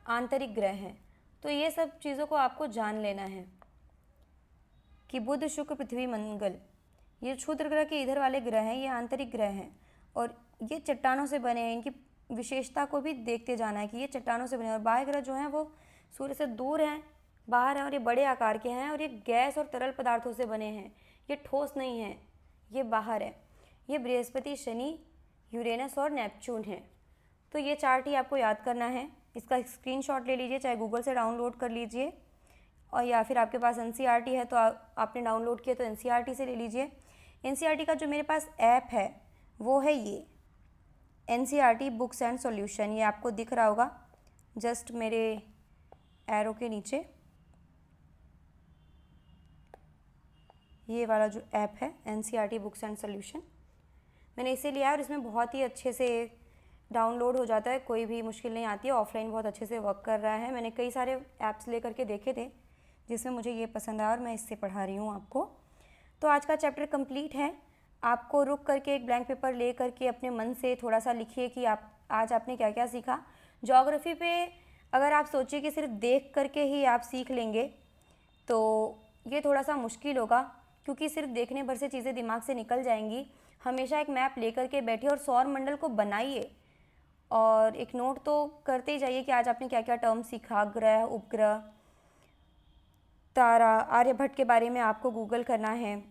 आंतरिक ग्रह हैं। तो ये सब चीज़ों को आपको जान लेना है कि बुध, शुक्र, पृथ्वी, मंगल, ये क्षुद्र ग्रह के इधर वाले ग्रह हैं, ये आंतरिक ग्रह हैं और ये चट्टानों से बने हैं। इनकी विशेषता को भी देखते जाना है कि ये चट्टानों से बने हैं। और बाह्य ग्रह जो हैं वो सूर्य से दूर हैं, बाहर हैं और ये बड़े आकार के हैं और ये गैस और तरल पदार्थों से बने हैं। ये ठोस नहीं है, ये बाहर है। ये बृहस्पति, शनि, यूरेनस और नेपच्यून है। तो ये चार्ट ही आपको याद करना है। इसका स्क्रीनशॉट ले लीजिए, चाहे गूगल से डाउनलोड कर लीजिए और या फिर आपके पास एनसीईआरटी है तो आपने डाउनलोड किया तो एनसीईआरटी से ले लीजिए। एनसीईआरटी का जो मेरे पास ऐप है वो है ये एनसीईआरटी बुक्स एंड सॉल्यूशन। ये आपको दिख रहा होगा जस्ट मेरे एरो के नीचे, ये वाला जो ऐप है एनसीईआरटी बुक्स एंड सॉल्यूशन, मैंने इसे लिया और इसमें बहुत ही अच्छे से डाउनलोड हो जाता है, कोई भी मुश्किल नहीं आती है। ऑफलाइन बहुत अच्छे से वर्क कर रहा है। मैंने कई सारे ऐप्स लेकर के देखे थे जिसमें मुझे ये पसंद आया और मैं इससे पढ़ा रही हूँ आपको। तो आज का चैप्टर कंप्लीट है। आपको रुक करके एक ब्लैंक पेपर ले करके अपने मन से थोड़ा सा लिखिए कि आज आपने क्या क्या सीखा। ज्योग्राफी पे अगर आप सोचिए कि सिर्फ देख करके ही आप सीख लेंगे तो ये थोड़ा सा मुश्किल होगा, क्योंकि सिर्फ देखने भर से चीज़ें दिमाग से निकल जाएंगी। हमेशा एक मैप ले करके बैठिए और सौर मंडल को बनाइए और एक नोट तो करते ही जाइए कि आज आपने क्या क्या टर्म सीखा। ग्रह, उपग्रह, तारा, आर्यभट्ट के बारे में आपको गूगल करना है।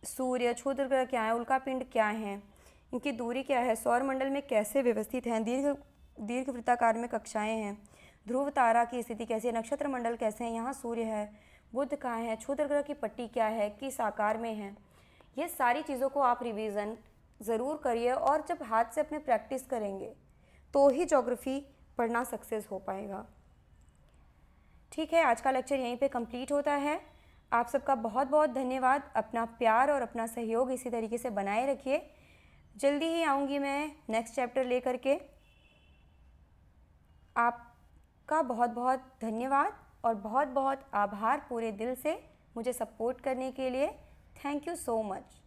सूर्य, क्षुद्र ग्रह क्या है, उल्कापिंड क्या है, इनकी दूरी क्या है, सौर मंडल में कैसे व्यवस्थित हैं, दीर्घ वृत्ताकार में कक्षाएं हैं, ध्रुव तारा की स्थिति कैसी है, नक्षत्र मंडल कैसे हैं, यहाँ सूर्य है, बुध कहाँ है, क्षुद्र ग्रह की पट्टी क्या है, किस आकार में है। ये सारी चीज़ों को आप रिवीजन ज़रूर करिए और जब हाथ से अपने प्रैक्टिस करेंगे तो ही ज्योग्राफी पढ़ना सक्सेस हो पाएगा। ठीक है, आज का लेक्चर यहीं पे कंप्लीट होता है। आप सबका बहुत बहुत धन्यवाद। अपना प्यार और अपना सहयोग इसी तरीके से बनाए रखिए। जल्दी ही आऊँगी मैं नेक्स्ट चैप्टर लेकर के। आपका बहुत बहुत धन्यवाद और बहुत बहुत आभार पूरे दिल से मुझे सपोर्ट करने के लिए। Thank you so much.